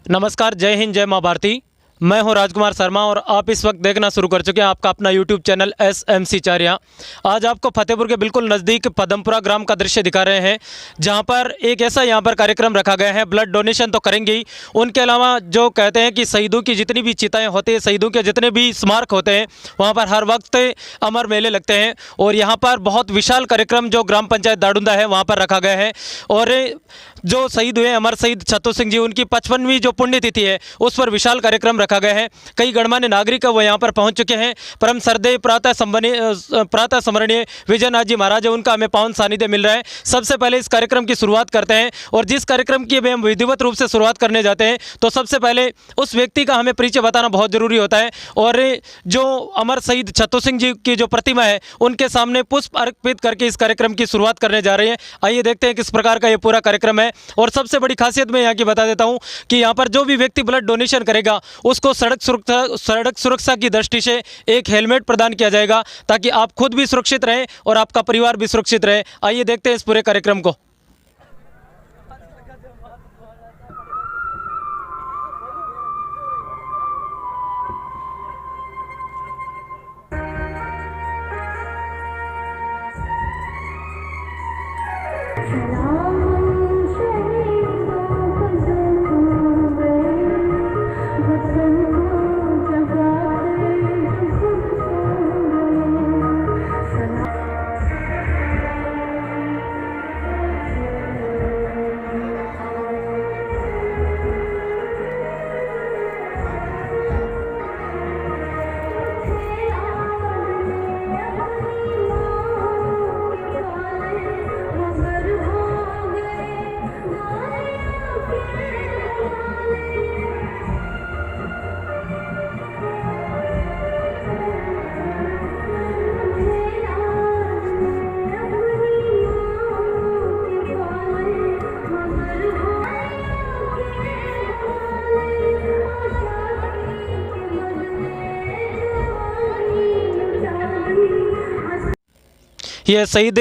नमस्कार, जय हिंद, जय माँ भारती। मैं हूं राजकुमार शर्मा और आप इस वक्त देखना शुरू कर चुके हैं आपका अपना यूट्यूब चैनल SMC चारिया। आज आपको फतेहपुर के बिल्कुल नज़दीक पदमपुरा ग्राम का दृश्य दिखा रहे हैं, जहां पर एक ऐसा यहां पर कार्यक्रम रखा गया है। ब्लड डोनेशन तो करेंगे ही, उनके अलावा जो कहते हैं कि शहीदों की जितनी भी चिताएँ होती हैं, शहीदों के जितने भी स्मारक होते हैं, वहाँ पर हर वक्त अमर मेले लगते हैं। और यहाँ पर बहुत विशाल कार्यक्रम जो ग्राम पंचायत दाड़ुंदा है वहाँ पर रखा गया है। और जो शहीद हुए अमर शहीद छत्तो सिंह जी, उनकी 55वीं जो पुण्यतिथि है उस पर विशाल कार्यक्रम रखा गया है। कई गणमान्य नागरिक वो यहाँ पर पहुँच चुके हैं। परम श्रद्धेय प्रातः स्मरणीय विजयनाथ जी महाराज है, उनका हमें पावन सानिध्य मिल रहा है। सबसे पहले इस कार्यक्रम की शुरुआत करते हैं, और जिस कार्यक्रम की हम विधिवत रूप से शुरुआत करने जाते हैं तो सबसे पहले उस व्यक्ति का हमें परिचय बताना बहुत जरूरी होता है। और जो अमर शहीद छत्तो सिंह जी की जो प्रतिमा है उनके सामने पुष्प अर्पित करके इस कार्यक्रम की शुरुआत करने जा रहे हैं। आइए देखते हैं किस प्रकार का ये पूरा कार्यक्रम है। और सबसे बड़ी खासियत मैं यहाँ की बता देता हूँ कि यहाँ पर जो भी व्यक्ति ब्लड डोनेशन करेगा उसको सड़क सुरक्षा की दृष्टि से एक हेलमेट प्रदान किया जाएगा, ताकि आप खुद भी सुरक्षित रहें और आपका परिवार भी सुरक्षित रहे। आइए देखते हैं इस पूरे कार्यक्रम को। ये शहीद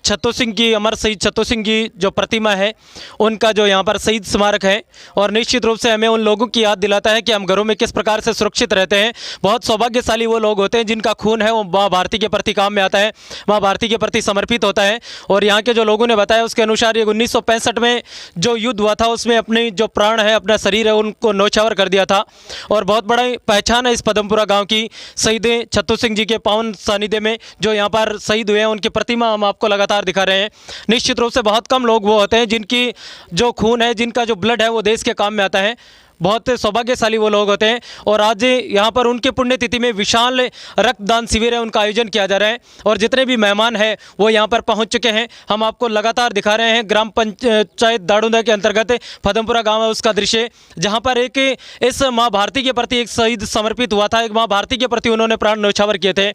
छत्तो सिंह की, अमर शहीद छत्तो सिंह की जो प्रतिमा है उनका जो यहाँ पर शहीद स्मारक है, और निश्चित रूप से हमें उन लोगों की याद दिलाता है कि हम घरों में किस प्रकार से सुरक्षित रहते हैं। बहुत सौभाग्यशाली वो लोग होते हैं जिनका खून है वो माँ भारती के प्रति काम में आता है, माँ भारती के प्रति समर्पित होता है। और यहाँ के जो लोगों ने बताया उसके अनुसार ये 1965 में जो युद्ध हुआ था उसमें अपनी जो प्राण है, अपना शरीर है, उनको न्यौछावर कर दिया था। और बहुत बड़ा पहचान है इस पदमपुरा गाँव की शहीद छत्तो सिंह जी के पावन सानिध्य में जो यहाँ पर शहीद हुए हैं, उनकी प्रतिमा हम आपको लगातार दिखा रहे हैं। निश्चित रूप से बहुत कम लोग वो होते हैं जिनकी जो खून है, जिनका जो ब्लड है वो देश के काम में आता है। बहुत सौभाग्यशाली वो लोग होते हैं। और आज यहाँ पर उनके पुण्यतिथि में विशाल रक्तदान शिविर है, उनका आयोजन किया जा रहा है। और जितने भी मेहमान हैं वो यहाँ पर पहुँच चुके हैं। हम आपको लगातार दिखा रहे हैं ग्राम पंचायत दाड़ुंदा के अंतर्गत पदमपुरा गाँव है उसका दृश्य, जहाँ पर एक इस माँ भारती के प्रति एक शहीद समर्पित हुआ था। एक माँ भारती के प्रति उन्होंने प्राण न्यौछावर किए थे।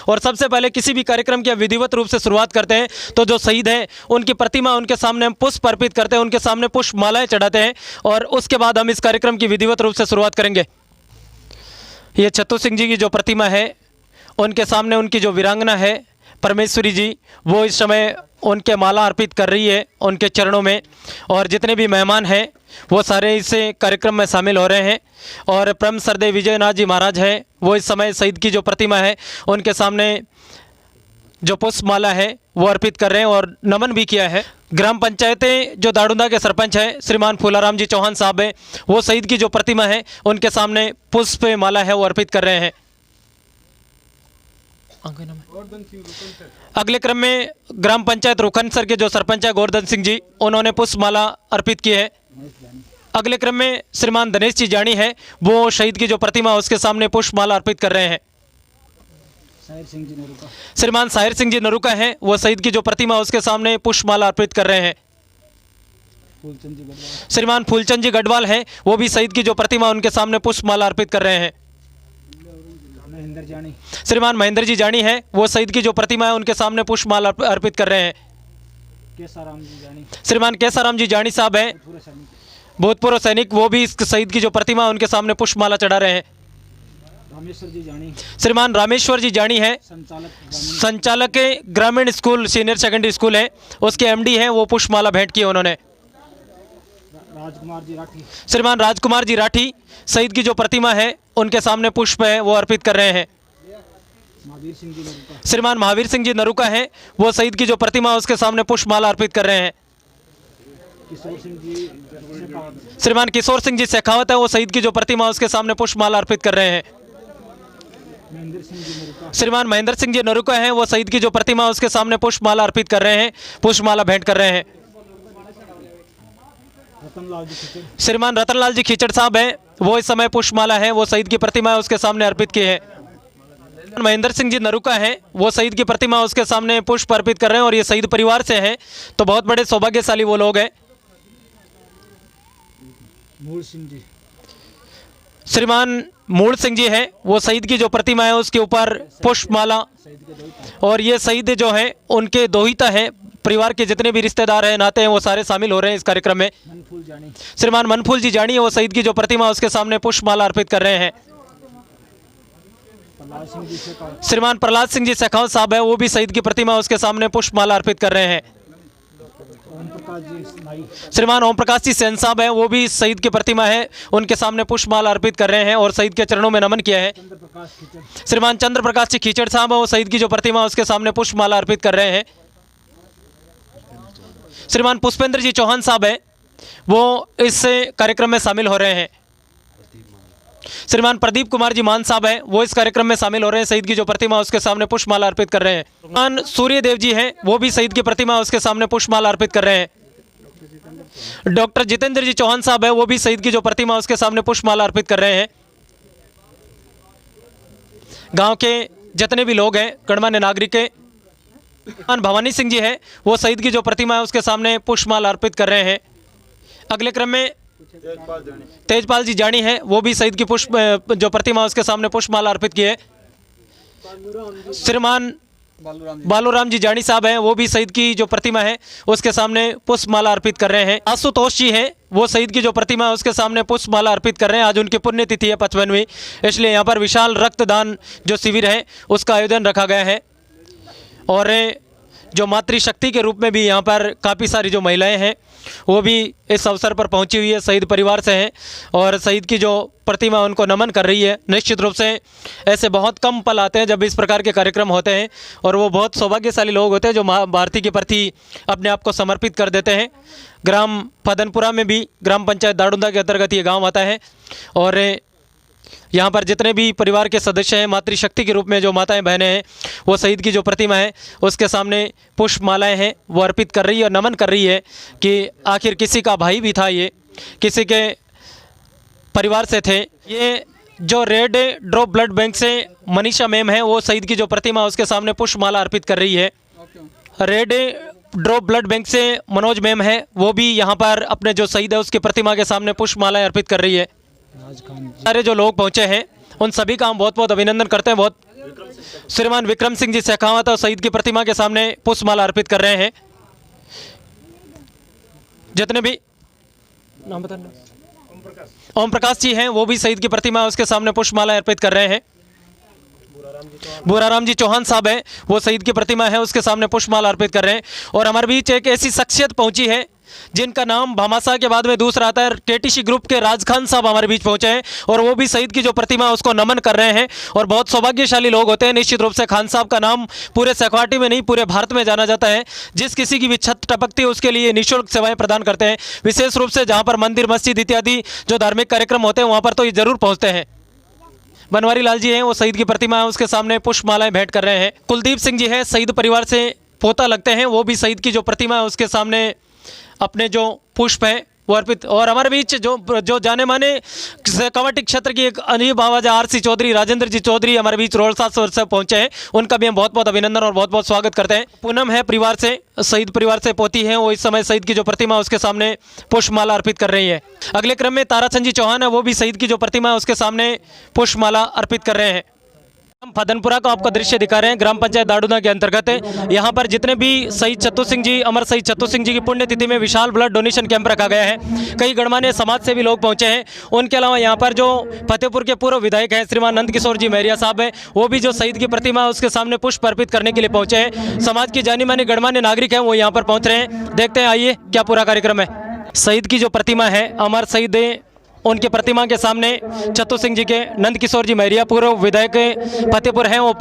और सबसे पहले किसी भी कार्यक्रम की विधिवत रूप से शुरुआत करते हैं तो जो शहीद हैं उनकी प्रतिमा, उनके सामने हम पुष्प अर्पित करते हैं, उनके सामने पुष्प मालाएं चढ़ाते हैं, और उसके बाद हम इस कार्यक्रम की विधिवत रूप से शुरुआत करेंगे। ये छत्तो सिंह जी की जो प्रतिमा है उनके सामने उनकी जो वीरांगना है परमेश्वरी जी, वो इस समय उनके माला अर्पित कर रही है उनके चरणों में। और जितने भी मेहमान हैं वो सारे इस कार्यक्रम में शामिल हो रहे हैं। और परम श्रद्धेय विजयनाथ जी महाराज हैं, वो इस समय शहीद की जो प्रतिमा है उनके सामने जो पुष्पमाला है वो अर्पित कर रहे हैं और नमन भी किया है। ग्राम पंचायतें जो दाड़ुंदा के सरपंच हैं श्रीमान फूलाराम जी चौहान साहब हैं, वो शहीद की जो प्रतिमा है उनके सामने पुष्प माला है वो अर्पित कर रहे हैं। अगले क्रम में ग्राम पंचायत रुखनसर के जो सरपंच है गोवर्धन सिंह जी, उन्होंने पुष्पमाला अर्पित की है। अगले क्रम में श्रीमान दिनेश जी जानी है, वो शहीद की जो प्रतिमा उसके सामने पुष्पमाला अर्पित कर रहे हैं। श्रीमान साहिर सिंह जी नरुका हैं, वो शहीद की जो प्रतिमा उसके सामने पुष्पमाला अर्पित कर रहे हैं। श्रीमान फूलचंद जी गढ़वाल हैं, वो भी शहीद की जो प्रतिमा उनके सामने पुष्पमाला अर्पित कर रहे हैं। श्रीमान महेंद्र जी जानी है, वो शहीद की जो प्रतिमा है उनके सामने पुष्पमाला अर्पित कर रहे हैं। श्रीमान केसाराम जी जानी साहब हैं, भूतपूर्व सैनिक, वो भी इस शहीद की जो प्रतिमा उनके सामने पुष्पमाला चढ़ा रहे हैं। श्रीमान रामेश्वर जी जानी है, संचालक ग्रामीण स्कूल सीनियर सेकेंडरी स्कूल है, उसके MD हैं, वो पुष्पमाला भेंट की उन्होंने। राजकुमार जी राठी। श्रीमान राजकुमार जी राठी शहीद की जो प्रतिमा है उनके सामने पुष्प है वो अर्पित कर रहे हैं। महावीर सिंह जी नरुका। श्रीमान महावीर सिंह जी नरुका हैं, वो शहीद की जो प्रतिमा है उसके सामने पुष्पमाला अर्पित कर रहे हैं। किशोर सिंह जी शेखावत। श्रीमान किशोर सिंह जी शेखावत है, वो शहीद की जो प्रतिमा है उसके सामने पुष्पमाला अर्पित कर रहे हैं। महेंद्र सिंह जी नरुका। श्रीमान महेंद्र सिंह जी नरुका हैं, वो शहीद की जो प्रतिमा है उसके सामने पुष्पमाला अर्पित कर रहे हैं, पुष्पमाला भेंट कर रहे हैं। रतनलाल जी खिचड़। श्रीमान रतनलाल जी खीचड़ साहब हैं, वो इस समय पुष्पमाला है वो शहीद की प्रतिमा है उसके सामने अर्पित किए हैं। महेंद्र सिंह जी नरुका हैं, वो शहीद की प्रतिमा उसके सामने पुष्प अर्पित कर रहे हैं और ये शहीद परिवार से हैं, तो बहुत बड़े सौभाग्यशाली वो लोग हैं। मूल सिंह जी। श्रीमान मूल सिंह जी हैं, वो शहीद की जो प्रतिमा है उसके ऊपर पुष्पमाला, शहीद के दोहिता। और ये शहीद जो हैं उनके दोहिता हैं, परिवार के जितने भी रिश्तेदार हैं नाते हैं वो सारे शामिल हो रहे हैं इस कार्यक्रम में। मनफूल जानी। श्रीमान मनफूल जी जानी है, वो शहीद की जो प्रतिमा उसके सामने पुष्पमाला अर्पित कर रहे हैं। प्रहलाद सिंह जी शेखावत। श्रीमान प्रहलाद सिंह जी शेखावत साहब है, वो भी शहीद की प्रतिमा उसके सामने पुष्पमाला अर्पित कर रहे हैं। ओम प्रकाश जी स्नाई। श्रीमान ओम प्रकाश जी सेन साहब हैं, वो भी शहीद की प्रतिमा है उनके सामने पुष्पमाला अर्पित कर रहे हैं और शहीद के चरणों में नमन किया है। चंद्र प्रकाश खिचड़। श्रीमान चंद्र प्रकाश जी खीचड़ साहब हैं, वो शहीद की जो प्रतिमा उसके सामने पुष्पमाला अर्पित कर रहे हैं। श्रीमान पुष्पेंद्र जी चौहान साहब हैं, वो इस कार्यक्रम में शामिल हो रहे हैं। श्रीमान प्रदीप कुमार जी मान साहब हैं, वो इस कार्यक्रम में शामिल हो रहे हैं, शहीद की जो प्रतिमा उसके सामने पुष्पमाला अर्पित कर रहे हैं। श्रीमान सूर्यदेव जी हैं, वो भी शहीद की प्रतिमा उसके सामने पुष्पमाला अर्पित कर रहे हैं। डॉक्टर जितेंद्र जी चौहान साहब हैं, वो भी शहीद की जो प्रतिमा उसके सामने पुष्पमाला अर्पित कर रहे हैं। गांव के जितने भी लोग हैं गणमान्य नागरिक हैं, भवानी सिंह जी हैं, वो शहीद की जो प्रतिमा है उसके सामने पुष्पमाला अर्पित कर रहे हैं। अगले क्रम में तेजपाल जी जानी है, वो भी शहीद की पुष्प जो प्रतिमा उसके सामने पुष्पमाला अर्पित किए। श्रीमान बालूराम जी जानी साहब हैं, वो भी शहीद की जो प्रतिमा है उसके सामने पुष्पमाला अर्पित कर रहे हैं। आशुतोष जी हैं, वो शहीद की जो प्रतिमा है उसके सामने पुष्पमाला अर्पित कर रहे हैं। आज उनकी पुण्यतिथि है 55वीं, इसलिए यहाँ पर विशाल रक्तदान जो शिविर है उसका आयोजन रखा गया है। और जो मातृशक्ति के रूप में भी यहाँ पर काफ़ी सारी जो महिलाएं हैं वो भी इस अवसर पर पहुंची हुई है, शहीद परिवार से हैं और शहीद की जो प्रतिमा उनको नमन कर रही है। निश्चित रूप से ऐसे बहुत कम पल आते हैं जब इस प्रकार के कार्यक्रम होते हैं और वो बहुत सौभाग्यशाली लोग होते हैं जो माँ भारती के प्रति अपने आप को समर्पित कर देते हैं। ग्राम पदनपुरा में भी ग्राम पंचायत दाड़ुंदा के अंतर्गत ये गाँव आता है और यहाँ पर जितने भी परिवार के सदस्य हैं मातृशक्ति के रूप में जो माताएं बहनें हैं वो शहीद की जो प्रतिमा है उसके सामने पुष्पमालाएं हैं वो अर्पित कर रही है और नमन कर रही है कि आखिर किसी का भाई भी था, ये किसी के परिवार से थे। ये जो रेड ड्रॉप ब्लड बैंक से मनीषा मैम है, वो शहीद की जो प्रतिमा उसके सामने पुष्पमाला अर्पित कर रही है। रेड ड्रॉप ब्लड बैंक से मनोज मैम है, वो भी यहाँ पर अपने जो शहीद है उसकी प्रतिमा के सामने पुष्पमालाएं अर्पित कर रही है। सारे जो लोग पहुंचे हैं उन सभी का हम बहुत बहुत अभिनंदन करते हैं। बहुत श्रीमान विक्रम सिंह जी शेखावत और शहीद की प्रतिमा के सामने पुष्पमाला अर्पित कर रहे हैं। जितने भी नाम बताना, ओम प्रकाश जी हैं, वो भी शहीद की प्रतिमा उसके सामने पुष्पमाला अर्पित कर रहे हैं। बुराराम जी चौहान साहब हैं, वो शहीद की प्रतिमा है उसके सामने पुष्पमाला अर्पित कर रहे हैं। और हमारे बीच एक ऐसी शख्सियत पहुंची है जिनका नाम भामाशाह के बाद में दूसरा आता है। केटीसी ग्रुप के राज खान साहब हमारे बीच पहुंचे हैं और वो भी शहीद की जो प्रतिमा है उसको नमन कर रहे हैं और बहुत सौभाग्यशाली लोग होते हैं। निश्चित रूप से खान साहब का नाम पूरे सहकाटी में नहीं पूरे भारत में जाना जाता है। जिस किसी की भी छत टपकती है उसके लिए निःशुल्क सेवाएं प्रदान करते हैं। विशेष रूप से जहाँ पर मंदिर मस्जिद इत्यादि जो धार्मिक कार्यक्रम होते हैं वहाँ पर तो ये जरूर पहुँचते हैं। बनवारी लाल जी हैं, वो शहीद की प्रतिमा है उसके सामने पुष्पमालाएं भेंट कर रहे हैं। कुलदीप सिंह जी हैं, शहीद परिवार से पोता लगते हैं, वो भी शहीद की जो प्रतिमा है उसके सामने अपने जो पुष्प है वो अर्पित। और हमारे बीच जो जाने माने कवाटी क्षेत्र की एक अनीब आवाज आरसी चौधरी राजेंद्र जी चौधरी हमारे बीच रोलसा से पहुंचे हैं, उनका भी हम बहुत बहुत अभिनंदन और बहुत बहुत स्वागत करते हैं। पूनम है परिवार से, शहीद परिवार से पोती है, वो इस समय शहीद की जो प्रतिमा उसके सामने पुष्पमाला अर्पित कर रही है। अगले क्रम में ताराचंद जी चौहान है, वो भी शहीद की जो प्रतिमा है उसके सामने पुष्पमाला अर्पित कर रहे हैं। हम फदनपुरा का आपका दृश्य दिखा रहे हैं, ग्राम पंचायत दाड़ुदा के अंतर्गत है। यहाँ पर जितने भी शहीद छत्तू सिंह जी, अमर शहीद छत्तू सिंह जी की पुण्यतिथि में विशाल ब्लड डोनेशन कैंप रखा गया है। कई गणमान्य समाज से भी लोग पहुंचे हैं। उनके अलावा यहाँ पर जो फतेहपुर के पूर्व विधायक हैं श्रीमान नंद किशोर जी मैरिया साहब हैं, वो भी जो शहीद की प्रतिमा है उसके सामने पुष्प अर्पित करने के लिए पहुंचे हैं। समाज की जानी मानी गणमान्य नागरिक हैं, वो यहाँ पर पहुँच रहे हैं। देखते हैं, आइए क्या पूरा कार्यक्रम है। शहीद की जो प्रतिमा है अमर शहीद, उनकी प्रतिमा के सामने छत्तू सिंह जी के नंद किशोर जी मैरिया पूर्व विधायक फतेहपुर हैं, वो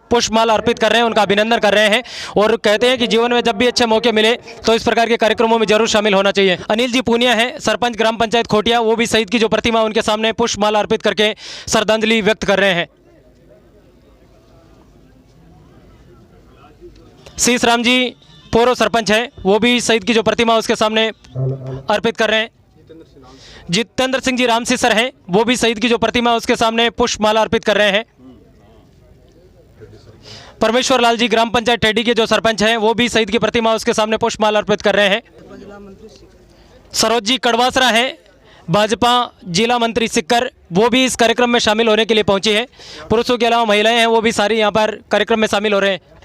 पुष्पमाला अर्पित कर रहे हैं, उनका अभिनंदन कर रहे हैं और कहते हैं कि जीवन में जब भी अच्छे मौके मिले तो इस प्रकार के कार्यक्रमों में जरूर शामिल होना चाहिए। अनिल जी पूनिया हैं, सरपंच ग्राम पंचायत खोटिया, वो भी शहीद की जो प्रतिमा उनके सामने पुष्पमाला अर्पित करके श्रद्धांजलि व्यक्त कर रहे हैं। शीश राम जी पूर्व सरपंच है, वो भी शहीद की जो प्रतिमा उसके सामने अर्पित कर रहे हैं। जितेंद्र सिंह जी रामसी सर हैं, वो भी शहीद की जो प्रतिमा उसके सामने पुष्पमाला अर्पित कर रहे हैं। परमेश्वर लाल जी ग्राम पंचायत टेडी के जो सरपंच हैं, वो भी शहीद की प्रतिमा उसके सामने पुष्पमाला अर्पित कर रहे हैं। सरोज जी कड़वासरा हैं, भाजपा जिला मंत्री सिक्कर, वो भी इस कार्यक्रम में शामिल होने के लिए पहुंची है। पुरुषों के अलावा महिलाएं हैं, वो भी सारी यहाँ पर कार्यक्रम में शामिल हो रहे हैं।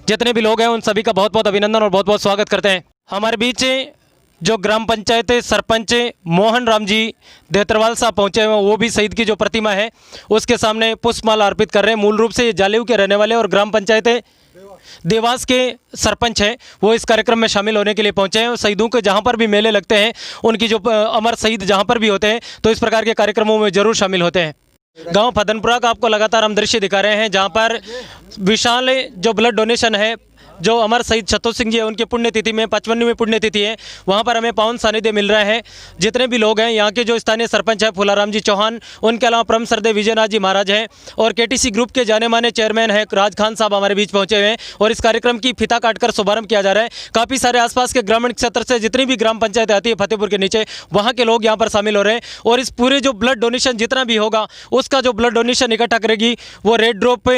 जितने भी लोग हैं उन सभी का बहुत बहुत अभिनंदन और बहुत बहुत स्वागत करते हैं। हमारे बीच जो ग्राम पंचायत सरपंच मोहन राम जी देतरवाल साहब पहुंचे हुए, वो भी शहीद की जो प्रतिमा है उसके सामने पुष्पमाला अर्पित कर रहे हैं। मूल रूप से ये जालेऊ के रहने वाले और ग्राम पंचायत देवास के सरपंच हैं, वो इस कार्यक्रम में शामिल होने के लिए पहुंचे हैं। और शहीदों के जहां पर भी मेले लगते हैं, उनकी जो अमर शहीद जहां पर भी होते हैं तो इस प्रकार के कार्यक्रमों में जरूर शामिल होते हैं। गांव फदनपुरा का आपको लगातार हम दृश्य दिखा रहे हैं, जहां पर विशाल जो ब्लड डोनेशन है, जो अमर शहीद छत्तू सिंह जी है उनकी पुण्यतिथि में 55वीं पुण्यतिथि है, वहाँ पर हमें पावन सानिध्य मिल रहा है। जितने भी लोग हैं, यहाँ के जो स्थानीय सरपंच है फुलाराम जी चौहान, उनके अलावा परम श्रद्धेय विजयनाथ जी महाराज हैं और केटीसी ग्रुप के जाने माने चेयरमैन है राज खान साहब हमारे बीच पहुंचे हुए हैं और इस कार्यक्रम की फीता काटकर शुभारंभ किया जा रहा है। काफ़ी सारे आसपास के ग्रामीण क्षेत्र से जितनी भी ग्राम पंचायत आती है फतेहपुर के नीचे, वहाँ के लोग यहाँ पर शामिल हो रहे हैं और इस पूरे जो ब्लड डोनेशन जितना भी होगा उसका जो ब्लड डोनेशन इकट्ठा करेगी वो रेड ड्रॉप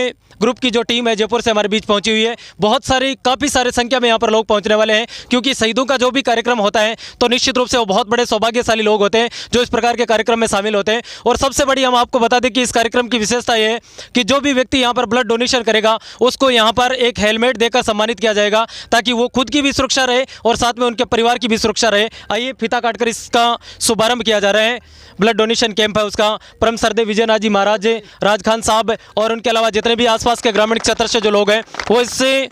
ग्रुप की जो टीम है जयपुर से हमारे बीच पहुंची हुई है। बहुत सारी काफ़ी सारे संख्या में यहाँ पर लोग पहुंचने वाले हैं, क्योंकि शहीदों का जो भी कार्यक्रम होता है तो निश्चित रूप से वो बहुत बड़े सौभाग्यशाली लोग होते हैं जो इस प्रकार के कार्यक्रम में शामिल होते हैं। और सबसे बड़ी हम आपको बता दें कि इस कार्यक्रम की विशेषता ये है कि जो भी व्यक्ति यहाँ पर ब्लड डोनेशन करेगा उसको यहाँ पर एक हेलमेट देकर सम्मानित किया जाएगा, ताकि वो खुद की भी सुरक्षा रहे और साथ में उनके परिवार की भी सुरक्षा रहे। आइए फीता काटकर इसका शुभारंभ किया जा रहा है। ब्लड डोनेशन कैंप है उसका परम श्रद्धेय विजयनाथ जी महाराज, राज खान साहब और उनके अलावा जितने भी आसपास के ग्रामीण क्षेत्र से जो लोग हैं, वो इससे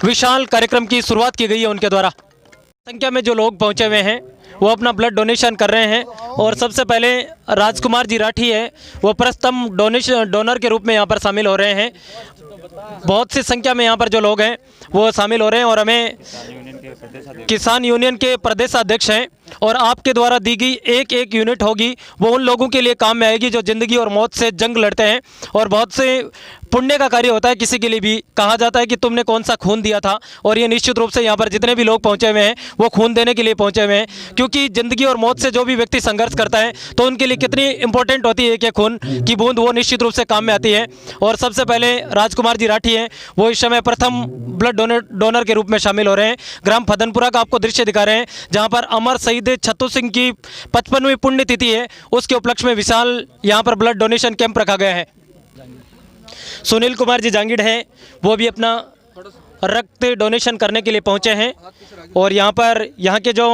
विशाल कार्यक्रम की शुरुआत की गई है उनके द्वारा। संख्या में जो लोग पहुंचे हुए हैं वो अपना ब्लड डोनेशन कर रहे हैं और सबसे पहले राजकुमार जी राठी है, वो प्रथम डोनर के रूप में यहाँ पर शामिल हो रहे हैं। बहुत सी संख्या में यहाँ पर जो लोग हैं वो शामिल हो रहे हैं और हमें किसान यूनियन के प्रदेशाध्यक्ष हैं और आपके द्वारा दी गई एक एक यूनिट होगी वो उन लोगों के लिए काम में आएगी जो ज़िंदगी और मौत से जंग लड़ते हैं। और बहुत से पुण्य का कार्य होता है, किसी के लिए भी कहा जाता है कि तुमने कौन सा खून दिया था, और ये निश्चित रूप से यहाँ पर जितने भी लोग पहुँचे हुए हैं वो खून देने के लिए पहुँचे हुए हैं, क्योंकि ज़िंदगी और मौत से जो भी व्यक्ति संघर्ष करता है तो उनके लिए कितनी इंपॉर्टेंट होती है कि खून की बूंद, वो निश्चित रूप से काम में आती है। और सबसे पहले राजकुमार जी राठी हैं, वो इस समय प्रथम ब्लड डोनर के रूप में शामिल हो रहे हैं। ग्राम फदनपुरा का आपको दृश्य दिखा रहे हैं, जहाँ पर अमर शहीद छत्तू सिंह की 55वीं पुण्यतिथि है, उसके उपलक्ष्य में विशाल यहाँ पर ब्लड डोनेशन कैंप रखा गया है। सुनील कुमार जी जांगीड़ हैं, वो भी अपना रक्त डोनेशन करने के लिए पहुंचे हैं। और यहाँ पर यहाँ के जो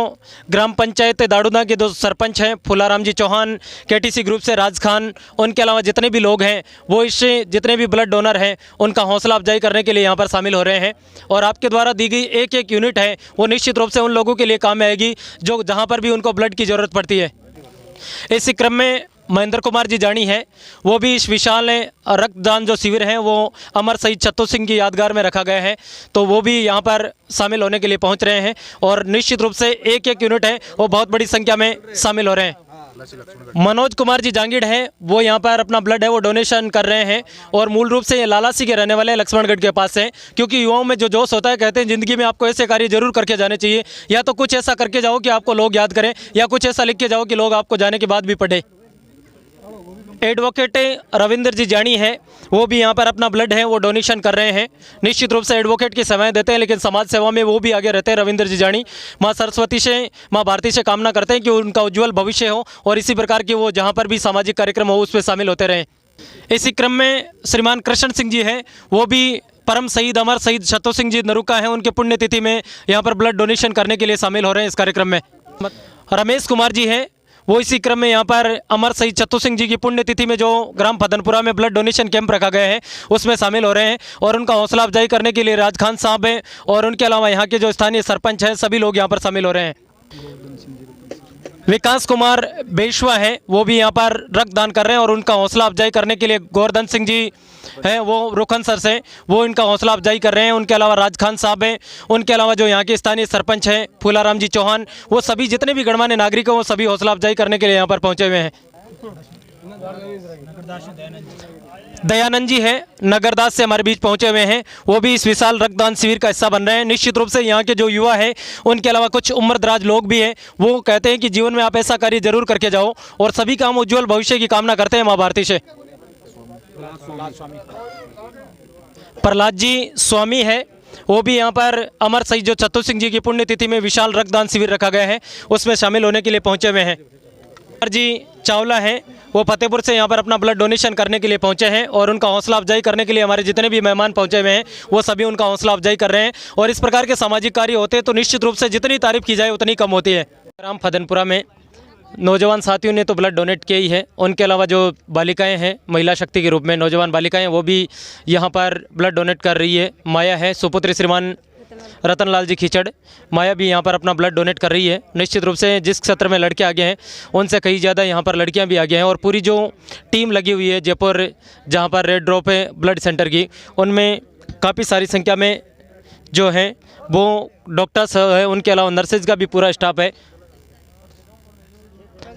ग्राम पंचायत दाड़ूदा के दो सरपंच हैं फुलाराम जी चौहान, केटीसी ग्रुप से राज खान, उनके अलावा जितने भी लोग हैं वो इससे जितने भी ब्लड डोनर हैं उनका हौसला अफजाई करने के लिए यहाँ पर शामिल हो रहे हैं। और आपके द्वारा दी गई एक एक यूनिट है वो निश्चित रूप से उन लोगों के लिए काम में आएगी जो जहाँ पर भी उनको ब्लड की ज़रूरत पड़ती है। इसी क्रम में महेंद्र कुमार जी जानी है, वो भी इस विशाल रक्तदान जो शिविर है वो अमर शहीद छत्तू सिंह की यादगार में रखा गया है, तो वो भी यहाँ पर शामिल होने के लिए पहुँच रहे हैं। और निश्चित रूप से एक एक यूनिट है वो बहुत बड़ी संख्या में शामिल हो रहे हैं। मनोज कुमार जी जांगीड़ हैं, वो यहाँ पर अपना ब्लड है वो डोनेशन कर रहे हैं और मूल रूप से ये लालासी के रहने वाले हैं, लक्ष्मणगढ़ के पास से। क्योंकि युवाओं में जो जोश होता है, कहते हैं ज़िंदगी में आपको ऐसे कार्य जरूर करके जाने चाहिए, या तो कुछ ऐसा करके जाओ कि आपको लोग याद करें, या कुछ ऐसा लिख के जाओ कि लोग आपको जाने के बाद भी पढ़े। एडवोकेट रविंद्र जी जानी है, वो भी यहाँ पर अपना ब्लड है वो डोनेशन कर रहे हैं। निश्चित रूप से एडवोकेट की सेवाएं देते हैं, लेकिन समाज सेवा में वो भी आगे रहते हैं। रविंद्र जी जानी माँ सरस्वती से, माँ भारती से कामना करते हैं कि उनका उज्ज्वल भविष्य हो और इसी प्रकार की वो जहाँ पर भी सामाजिक कार्यक्रम हो उस पर शामिल होते रहें। इसी क्रम में श्रीमान कृष्ण सिंह जी हैं, वो भी परम शहीद अमर शहीद छत्तू सिंह जी नरुका हैं, उनके पुण्यतिथि में यहाँ पर ब्लड डोनेशन करने के लिए शामिल हो रहे हैं इस कार्यक्रम में। रमेश कुमार जी हैं, वो इसी क्रम में यहाँ पर अमर शहीद छत्तू सिंह जी की पुण्यतिथि में जो ग्राम फदनपुरा में ब्लड डोनेशन कैंप रखा गया है उसमें शामिल हो रहे हैं। और उनका हौसला अफजाई करने के लिए राज खान साहब हैं और उनके अलावा यहाँ के जो स्थानीय सरपंच हैं सभी लोग यहाँ पर शामिल हो रहे हैं। गोवर्धन सिंह जी को विकास कुमार बेशवा है, वो भी यहाँ पर रक्तदान कर रहे हैं और उनका हौसला अफजाई करने के लिए गोवर्धन सिंह जी हैं, वो रुखन सर से वो इनका हौसला अफजाई कर रहे हैं। उनके अलावा राज खान साहब हैं, उनके अलावा जो यहाँ के स्थानीय सरपंच हैं फूलाराम जी चौहान, वो सभी जितने भी गणमान्य नागरिक हैं वो सभी हौसला अफजाई करने के लिए यहाँ पर पहुँचे हुए हैं। दयानंद जी हैं, नगरदास से हमारे बीच पहुंचे हुए हैं, वो भी इस विशाल रक्तदान शिविर का हिस्सा बन रहे हैं। निश्चित रूप से यहाँ के जो युवा हैं, उनके अलावा कुछ उम्रदराज लोग भी हैं, वो कहते हैं कि जीवन में आप ऐसा कार्य जरूर करके जाओ और सभी का हम उज्जवल भविष्य की कामना करते हैं माँ भारती से। प्रहलाद जी स्वामी है, वो भी यहाँ पर अमर शहीद जो छत्तो सिंह जी की पुण्यतिथि में विशाल रक्तदान शिविर रखा गया है उसमें शामिल होने के लिए पहुंचे हुए हैं। जी चावला हैं, वो फतेहपुर से यहाँ पर अपना ब्लड डोनेशन करने के लिए पहुँचे हैं और उनका हौसला अफजाई करने के लिए हमारे जितने भी मेहमान पहुँचे हुए हैं वो सभी उनका हौसला अफजाई कर रहे हैं। और इस प्रकार के सामाजिक कार्य होते हैं तो निश्चित रूप से जितनी तारीफ की जाए उतनी कम होती है। राम फदनपुरा में नौजवान साथियों ने तो ब्लड डोनेट किया ही है, उनके अलावा जो बालिकाएँ हैं महिला शक्ति के रूप में नौजवान बालिकाएँ वो भी यहाँ पर ब्लड डोनेट कर रही है। माया है, सुपुत्री श्रीमान रतनलाल जी खीचड़, माया भी यहाँ पर अपना ब्लड डोनेट कर रही है। निश्चित रूप से जिस क्षेत्र में लड़के आगे हैं उनसे कहीं ज़्यादा यहाँ पर लड़कियाँ भी आगे हैं और पूरी जो टीम लगी हुई है जयपुर जहाँ पर रेड ड्रॉप है ब्लड सेंटर की, उनमें काफ़ी सारी संख्या में जो हैं वो डॉक्टर्स है, उनके अलावा नर्सेज का भी पूरा स्टाफ है।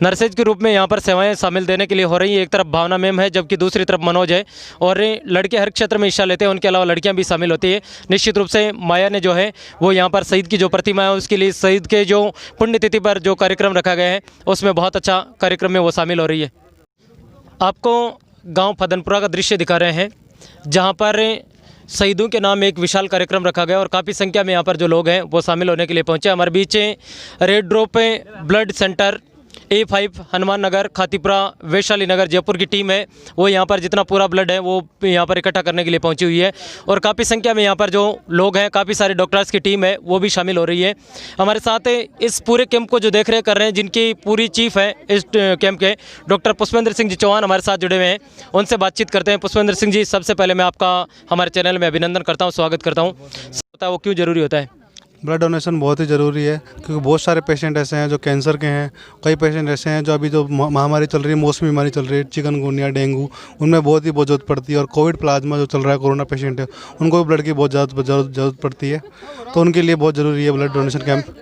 नर्सेज के रूप में यहाँ पर सेवाएं शामिल देने के लिए हो रही है। एक तरफ भावना मैम है जबकि दूसरी तरफ मनोज है और लड़के हर क्षेत्र में हिस्सा लेते हैं, उनके अलावा लड़कियां भी शामिल होती है। निश्चित रूप से माया ने जो है वो यहाँ पर शहीद की जो प्रतिमा है उसके लिए शहीद के जो पुण्यतिथि पर जो कार्यक्रम रखा गया है उसमें बहुत अच्छा कार्यक्रम में वो शामिल हो रही है। आपको गाँव फदनपुरा का दृश्य दिखा रहे हैं जहाँ पर शहीदों के नाम एक विशाल कार्यक्रम रखा गया और काफ़ी संख्या में यहाँ पर जो लोग हैं वो शामिल होने के लिए पहुँचे। हमारे बीच red drop blood centre A5 Hanuman Nagar Khatipura Vaishali Nagar Jaipur की टीम है, वो यहाँ पर जितना पूरा ब्लड है वो यहाँ पर इकट्ठा करने के लिए पहुँची हुई है और काफ़ी संख्या में यहाँ पर जो लोग हैं काफ़ी सारे डॉक्टर्स की टीम है वो भी शामिल हो रही है। हमारे साथ इस पूरे कैंप को जो देख रेख कर रहे हैं जिनकी पूरी चीफ है इस कैंप के डॉक्टर पुष्पेंद्र सिंह जी चौहान हमारे साथ जुड़े हुए हैं, उनसे बातचीत करते हैं। पुष्पेंद्र सिंह जी, सबसे पहले मैं आपका हमारे चैनल में अभिनंदन करता हूँ, स्वागत करता हूँ। बताओ वो क्यों ज़रूरी होता है? ब्लड डोनेशन बहुत ही ज़रूरी है क्योंकि बहुत सारे पेशेंट ऐसे हैं जो कैंसर के हैं, कई पेशेंट ऐसे हैं जो अभी जो महामारी चल रही है, मौसमी बीमारी चल रही है, चिकनगुनिया, डेंगू, उनमें बहुत ही बहुत ज़रूरत पड़ती है। और कोविड प्लाज्मा जो चल रहा है, कोरोना पेशेंट है, उनको भी ब्लड की बहुत ज़्यादा ज़रूरत पड़ती है, तो उनके लिए बहुत ज़रूरी है ब्लड डोनेशन कैंप।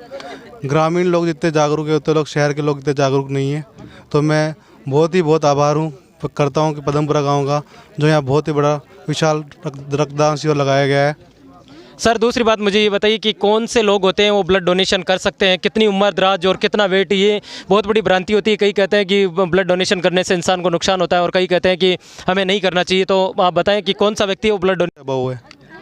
ग्रामीण लोग जितने जागरूक है उतने लोग शहर के लोग इतने जागरूक नहीं है, तो मैं बहुत आभार हूँ करता हूँ कि पदमपुरा गाँव का जो यहाँ बहुत ही बड़ा विशाल रक्तदान शिविर लगाया गया है। सर दूसरी बात मुझे ये बताइए कि कौन से लोग होते हैं वो ब्लड डोनेशन कर सकते हैं, कितनी उम्र दराज और कितना वेट? ये बहुत बड़ी भ्रांति होती है, कई कहते हैं कि ब्लड डोनेशन करने से इंसान को नुकसान होता है और कई कहते हैं कि हमें नहीं करना चाहिए, तो आप बताएं कि कौन सा व्यक्ति है वो ब्लड डोनेट बहु है,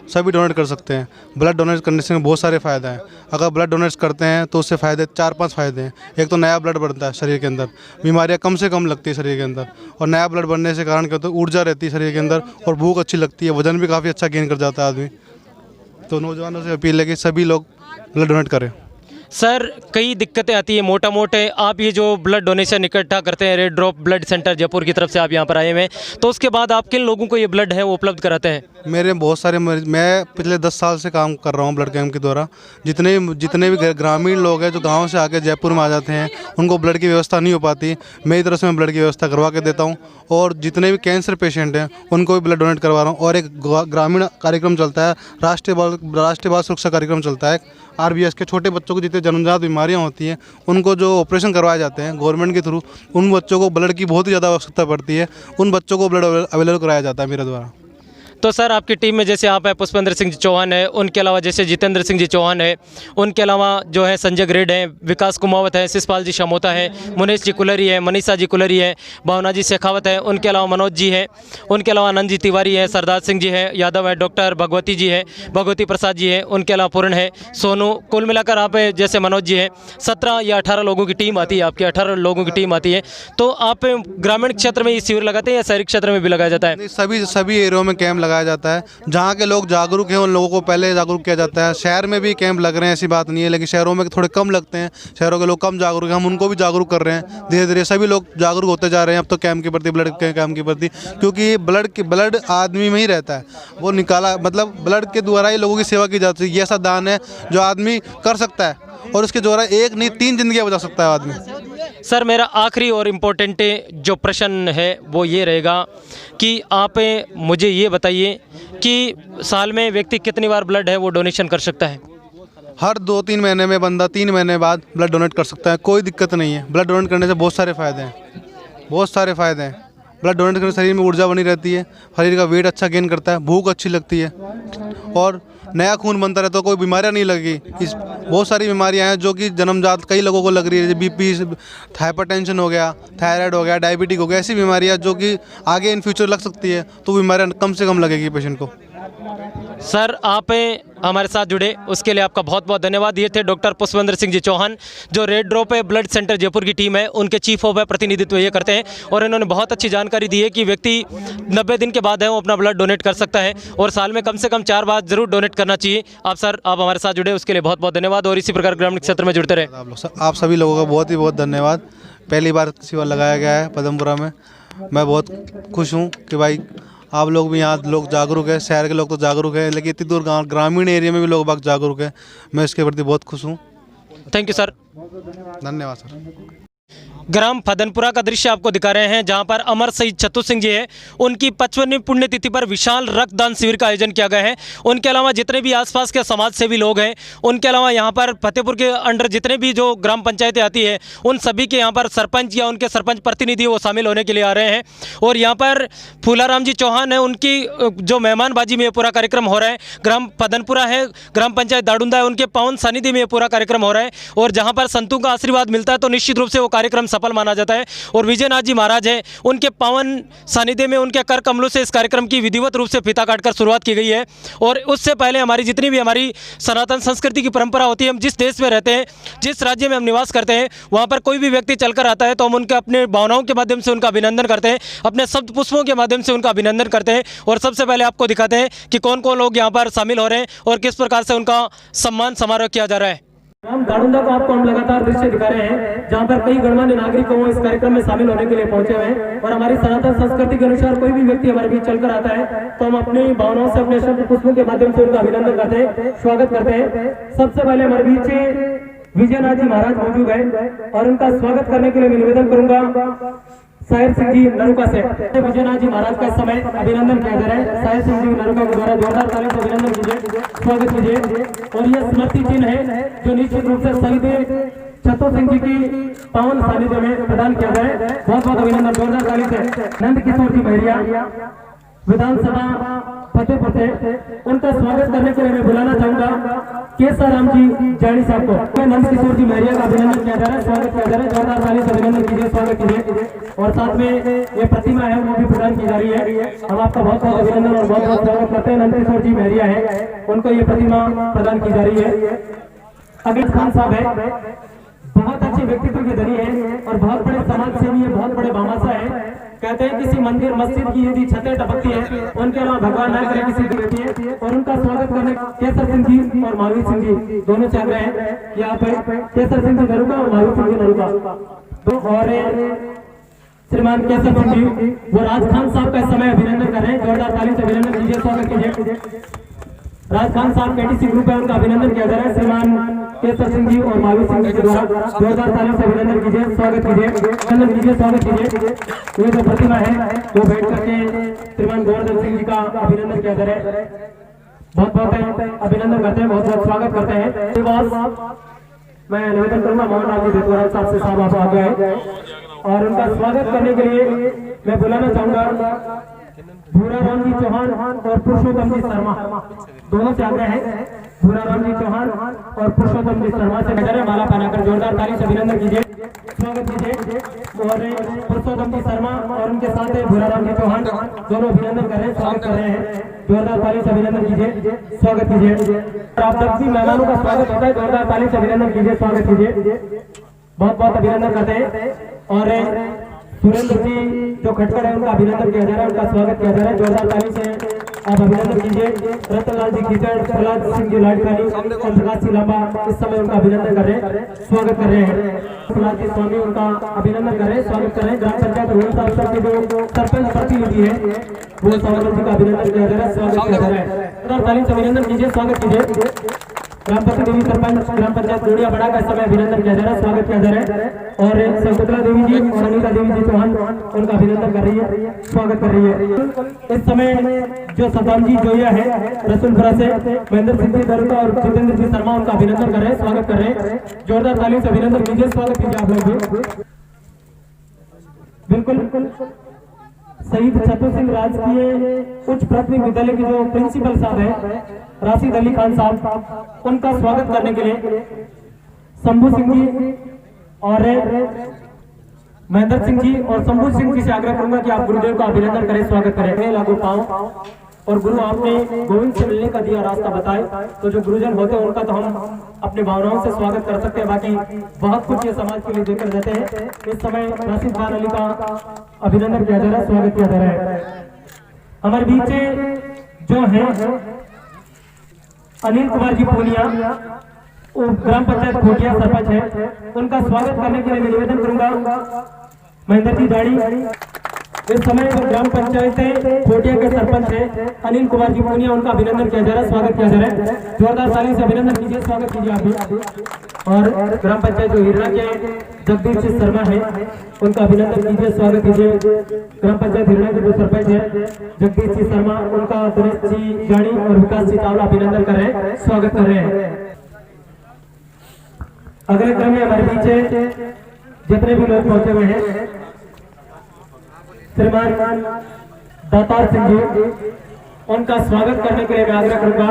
सभी डोनेट कर सकते हैं। ब्लड डोनेट करने से बहुत सारे फ़ायदे हैं। अगर ब्लड डोनेट करते हैं तो उससे फ़ायदे 4-5 फ़ायदे हैं। एक तो नया ब्लड बढ़ता है शरीर के अंदर, बीमारियां कम से कम लगती है शरीर के अंदर, और नया ब्लड बढ़ने से कारण क्या होता है, ऊर्जा रहती है शरीर के अंदर और भूख अच्छी लगती है, वजन भी काफ़ी अच्छा गेन कर जाता है आदमी। तो नौजवानों से अपील है कि सभी लोग ब्लड डोनेट करें। सर कई दिक्कतें आती है मोटा मोटे, आप ये जो ब्लड डोनेशन इकट्ठा करते हैं red drop blood centre Jaipur की तरफ से आप यहाँ पर आए हुए हैं, तो उसके बाद आप किन लोगों को ये ब्लड है वो उपलब्ध कराते हैं? मेरे बहुत सारे मरीज, मैं पिछले 10 साल से काम कर रहा हूँ ब्लड कैंप के द्वारा। जितने भी ग्रामीण लोग हैं जो गांव से आके जयपुर में आ जाते हैं, उनको ब्लड की व्यवस्था नहीं हो पाती, मेरी तरफ से मैं ब्लड की व्यवस्था करवा के देता हूँ। और जितने भी कैंसर पेशेंट हैं उनको भी ब्लड डोनेट करवा रहा हूँ। और एक ग्रामीण कार्यक्रम चलता है, राष्ट्रीय बाल सुरक्षा कार्यक्रम चलता है RBS के। छोटे बच्चों को जितने जन्मजात बीमारियां होती हैं उनको जो ऑपरेशन करवाए जाते हैं गवर्नमेंट के थ्रू, उन बच्चों को ब्लड की बहुत ही ज़्यादा आवश्यकता पड़ती है, उन बच्चों को ब्लड अवेलेबल कराया जाता है मेरे द्वारा। तो सर आपकी टीम में जैसे आप हैं पुष्पेंद्र सिंह जी चौहान है, उनके अलावा जैसे जितेंद्र सिंह जी चौहान है, उनके अलावा जो है संजय ग्रेड है, विकास कुमावत है, शिषपाल जी शमोता है, मुनेश जी कुलरी है, मनीषा जी कुलरी है, भावना जी शेखावत है, उनके अलावा मनोज जी है, उनके अलावा आनंद जी तिवारी है, सरदार सिंह जी है, यादव है, डॉक्टर भगवती जी है, भगवती प्रसाद जी है, उनके अलावा पूर्ण है, सोनू, कुल मिलाकर आप जैसे मनोज जी हैं 17 या 18 लोगों की टीम आती है, आपकी 18 लोगों की टीम आती है। तो आप ग्रामीण क्षेत्र में ये शिविर लगाते हैं या शहरी क्षेत्र में भी लगाया जाता है? सभी एरियो में कैंप लगाया लगाया जाता है। जहाँ के लोग जागरूक हैं उन लोगों को पहले जागरूक किया जाता है। शहर में भी कैंप लग रहे हैं, ऐसी बात नहीं है, लेकिन शहरों में थोड़े कम लगते हैं। शहरों के लोग कम जागरूक हैं, हम उनको भी जागरूक कर रहे हैं। धीरे धीरे सभी लोग जागरूक होते जा रहे हैं अब तो कैंप के प्रति, ब्लड के कैंप के प्रति, क्योंकि ब्लड आदमी में ही रहता है। वो निकाला मतलब ब्लड के द्वारा ही लोगों की सेवा की जाती है। ये ऐसा दान है जो आदमी कर सकता है और उसके द्वारा एक नहीं 3 जिंदगियां बचा सकता है आदमी। सर मेरा आखिरी और इम्पोर्टेंट जो प्रश्न है वो ये रहेगा कि आप मुझे ये बताइए कि साल में व्यक्ति कितनी बार ब्लड है वो डोनेशन कर सकता है? हर 2-3 महीने में बंदा 3 महीने बाद ब्लड डोनेट कर सकता है, कोई दिक्कत नहीं है। ब्लड डोनेट करने से बहुत सारे फ़ायदे हैं, बहुत सारे फ़ायदे हैं। ब्लड डोनेट करने से शरीर में ऊर्जा बनी रहती है, शरीर का वेट अच्छा गेन करता है, भूख अच्छी लगती है और नया खून बनता रहता है, कोई बीमारियां नहीं लगी। इस बहुत सारी बीमारियां हैं जो कि जन्मजात कई लोगों को लग रही है, जैसे बीपी, हाइपरटेंशन हो गया, थायराइड हो गया, डायबिटिक हो गया, ऐसी बीमारियां जो कि आगे इन फ्यूचर लग सकती है, तो बीमारियां कम से कम लगेगी पेशेंट को। सर आप हमारे साथ जुड़े उसके लिए आपका बहुत बहुत धन्यवाद। ये थे डॉक्टर पुष्पेंद्र सिंह जी चौहान जो red drop blood centre Jaipur की टीम है, उनके चीफ ऑफ प्रतिनिधित्व ये करते हैं और इन्होंने बहुत अच्छी जानकारी दी है कि व्यक्ति 90 दिन के बाद है वो अपना ब्लड डोनेट कर सकता है और साल में कम से कम 4 बार जरूर डोनेट करना चाहिए। आप हमारे साथ जुड़े उसके लिए बहुत बहुत धन्यवाद और इसी प्रकार ग्रामीण क्षेत्र में जुड़ते रहे। आप सभी लोगों का बहुत ही बहुत धन्यवाद। पहली बार शिविर लगाया गया है पदमपुरा में, मैं बहुत खुश हूँ कि भाई आप लोग भी यहाँ लोग जागरूक है। शहर के लोग तो जागरूक है, लेकिन इतनी दूर ग्रामीण एरिया में भी लोग बाग जागरूक है। मैं इसके प्रति बहुत खुश हूँ। Thank you sir. धन्यवाद सर। ग्राम फदनपुरा का दृश्य आपको दिखा रहे हैं जहां पर अमर शहीद छत्तू सिंह जी है, उनकी 55वीं पुण्यतिथि पर विशाल रक्तदान शिविर का आयोजन किया गया है। उनके अलावा जितने भी आसपास के समाज सेवी लोग हैं, उनके अलावा यहां पर फतेहपुर के अंडर जितने भी जो ग्राम पंचायतें आती है उन सभी के यहां पर सरपंच या उनके सरपंच प्रतिनिधि वो शामिल होने के लिए आ रहे हैं और यहाँ पर फूलाराम जी चौहान है, उनकी जो मेहमानबाजी में ये पूरा कार्यक्रम हो रहा है। ग्राम फदनपुरा है, ग्राम पंचायत दाडुंदा है, उनके पावन सानिध्य में ये पूरा कार्यक्रम हो रहा है और जहाँ पर संतों का आशीर्वाद मिलता है तो निश्चित रूप से वो कार्यक्रम सफल माना जाता है। और विजयनाथ जी महाराज हैं, उनके पावन सानिध्य में उनके कर कमलों से इस कार्यक्रम की विधिवत रूप से फीता काटकर शुरुआत की गई है। और उससे पहले हमारी जितनी भी हमारी सनातन संस्कृति की परंपरा होती है, हम जिस देश में रहते हैं, जिस राज्य में हम निवास करते हैं, वहाँ पर कोई भी व्यक्ति चलकर आता है तो हम उनके अपने भावनाओं के माध्यम से उनका अभिनंदन करते हैं, अपने शब्द पुष्पों के माध्यम से उनका अभिनंदन करते हैं। और सबसे पहले आपको दिखाते हैं कि कौन कौन लोग यहाँ पर शामिल हो रहे हैं और किस प्रकार से उनका सम्मान समारोह किया जा रहा है। ग्राम दाडुंदा को आपको हम लगातार दृश्य दिखा रहे हैं जहां पर कई गणमान्य नागरिक इस कार्यक्रम में शामिल होने के लिए पहुंचे हुए हैं और हमारी सनातन संस्कृति के अनुसार कोई भी व्यक्ति हमारे बीच चलकर आता है तो हम अपनी भावनाओं से, अपने शब्द पुष्पों के माध्यम से उनका अभिनंदन करते हैं, स्वागत करते हैं। सबसे पहले हमारे बीच विजयनाथ जी महाराज मौजूद है और उनका स्वागत करने के लिए मैं निवेदन करूंगा साहिर सिंह जी नरुका से। विजयनाथ जी महाराज का समय अभिनंदन किया जा रहा है। साहिर सिंह जी नरुका के द्वारा जोरदार ताली से अभिनंदन कीजिए, स्वागत कीजिए। और यह स्मृति चिन्ह है जो निश्चित रूप से शहीद छत्तू सिंह जी की पावन सानिध्य में प्रदान किया जाए। बहुत बहुत अभिनंदन, जोरदार ताली से। नंद किशोर जी महरिया विधानसभा फतेहपुर से, उनका स्वागत करने के लिए मैं बुलाना चाहूंगा केसाराम जी जानी साहब को। नंद किशोर जी महरिया का अभिनंदन किया जा रहा है, स्वागत किया जा रहा है, जोरदार ताली से अभिनंदन कीजिए, स्वागत कीजिए। और साथ में ये प्रतिमा है वो भी प्रदान की जा रही है। हम आपका बहुत बहुत अभिनंदन और बहुत बहुत स्वागत करते हैं। नंद किशोर जी महरिया है, उनको ये प्रतिमा प्रदान की जा रही है। अगिल खान साहब है, बहुत अच्छे व्यक्तित्व के धनी है और बहुत बड़े समाज सेवी है, बहुत बड़े भामाशाह है। कहते हैं किसी मंदिर मस्जिद की यदि छतें टपकती है, उनके अलावा भगवान ना करे किसी की बेटी है। और उनका स्वागत करने केसर सिंह जी और महावीर सिंह जी दोनों चल रहे हैं यहाँ पे। केसर सिंह जी नरुका और महावीर सिंह जी नरुका और श्रीमान केसर सिंह जी वो राज खान साहब का समय अभिनंदन कर रहे हैं, जोरदार ताली से अभिनंदन कीजिए, स्वागत कीजिए। राज खान साहब केटीसी ग्रुप है, उनका अभिनंदन किया जा रहा है। श्रीमान केसर सिंह जी और महावीर सिंह जी के द्वारा जोरदार ताली से अभिनंदन कीजिए, स्वागत कीजिए, अभिनंदन कीजिए, स्वागत कीजिए। ये जो प्रतिमा है वो बैठ करके श्रीमान गोवर्धन सिंह जी का अभिनंदन किया जा रहा है। बहुत बहुत अभिनंदन करते हैं, बहुत बहुत स्वागत करते हैं। मैं निवेदन करूंगा मोहन लाल जी देतवाल साहब से, साहब आप आ गए और उनका स्वागत करने के लिए मैं बुलाना चाहूंगा भूराराम जी चौहान और पुरुषोत्तम जी शर्मा, दोनों से आग्रह है। भूराराम जी चौहान और पुरुषोत्तम जी शर्मा से नजर माला पहनाकर जोरदार ताली से अभिनंदन कीजिए, स्वागत कीजिए। और पुरुषोत्तम जी शर्मा और उनके साथ भूराराम जी चौहान दोनों अभिनंदन कर रहे हैं, स्वागत कर रहे हैं, जोरदार ताली से अभिनंदन कीजिए, स्वागत कीजिए। आप सभी मेहमानों का स्वागत होता है, जोरदार ताली से अभिनंदन कीजिए, स्वागत कीजिए, बहुत बहुत अभिनंदन करते हैं। और सुरेंद्र जी जो खटकर है उनका अभिनंदन किया जा रहा है, उनका स्वागत किया जा रहा है, जोरदार ताली से आप अभिनंदन कीजिए। रतनलाल जी खीचड़, प्रहलाद सिंह जी लाडकानी और प्रकाश सिंह लांबा इस समय उनका अभिनंदन कर रहे हैं, स्वागत कर रहे हैं। प्रहलाद जी स्वामी उनका अभिनंदन कर रहे हैं, स्वागत कर रहे हैं। ग्राम पंचायत रोहता के जो सरपंच प्रतिनिधि है वो स्वागत जी का अभिनंदन किया जा रहा है, स्वागत किया जा रहा है। और तालीम से अभिनंदन कीजिए, स्वागत कीजिए। ग्रामपति देवी सरपंच ग्राम पंचायत गोड़िया बड़ा का इस समय अभिनंदन किया जा रहा है, स्वागत किया जा रहा है। और शकुंतला देवी जी और अनिता देवी जी चौहान उनका अभिनंदन कर रही है, स्वागत कर रही है। इस समय जो सताम जी जोया है रसूलपुरा से, महेंद्र सिंह जी दरुका और जितेंद्र जी शर्मा उनका अभिनंदन कर रहे हैं, स्वागत कर रहे हैं। जोरदार ताली से अभिनंदन कीजिए, स्वागत कीजिए आप लोग भी। बिल्कुल शहीद छत्तू सिंह राजकीय उच्च प्राथमिक विद्यालय के जो प्रिंसिपल साहब है राशिद अली खान साहब, उनका स्वागत करने के लिए शंभू सिंह जी और महेंद्र सिंह जी और शंभू सिंह जी से आग्रह करूंगा कि आप गुरुदेव का अभिनंदन करें, स्वागत करें। लागू पाओ और गुरु आपने गोविंद से मिलने का दिया रास्ता बताए, तो जो गुरुजन होते हैं उनका तो हम अपनी भावनाओं से स्वागत कर सकते हैं, बाकी बहुत कुछ ये समाज के लिए देकर जाते हैं। इस समय राशिद खान अली का अभिनंदन किया जा रहा है, स्वागत किया जा रहा है। हमारे बीच जो है अनिल कुमार जी पूनिया, वो ग्राम पंचायत खोटिया सरपंच है, उनका स्वागत करने के लिए मैं निवेदन करूंगा महेंद्र जी दाड़ी। इस समय जो ग्राम पंचायत खोटिया के सरपंच है अनिल कुमार जी पूनिया, उनका अभिनंदन किया जा रहा है, स्वागत किया जा रहा है। जोरदार ताली से अभिनंदन कीजिए, स्वागत कीजिए आप भी। और ग्राम पंचायत जो हिरना के जगदीश सिंह शर्मा है उनका अभिनंदन कीजिए, स्वागत कीजिए। ग्राम पंचायत हिरना के जो सरपंच है जगदीश सिंह शर्मा, उनका दिनेश जी जानी और विकास जी चावला अभिनंदन कर रहे हैं, स्वागत कर रहे हैं। अगले क्रम में हमारे पीछे जितने भी लोग पहुंचे हुए हैं, श्रीमान दातार सिंह जी, उनका स्वागत करने के लिए मैं आग्रह करूंगा।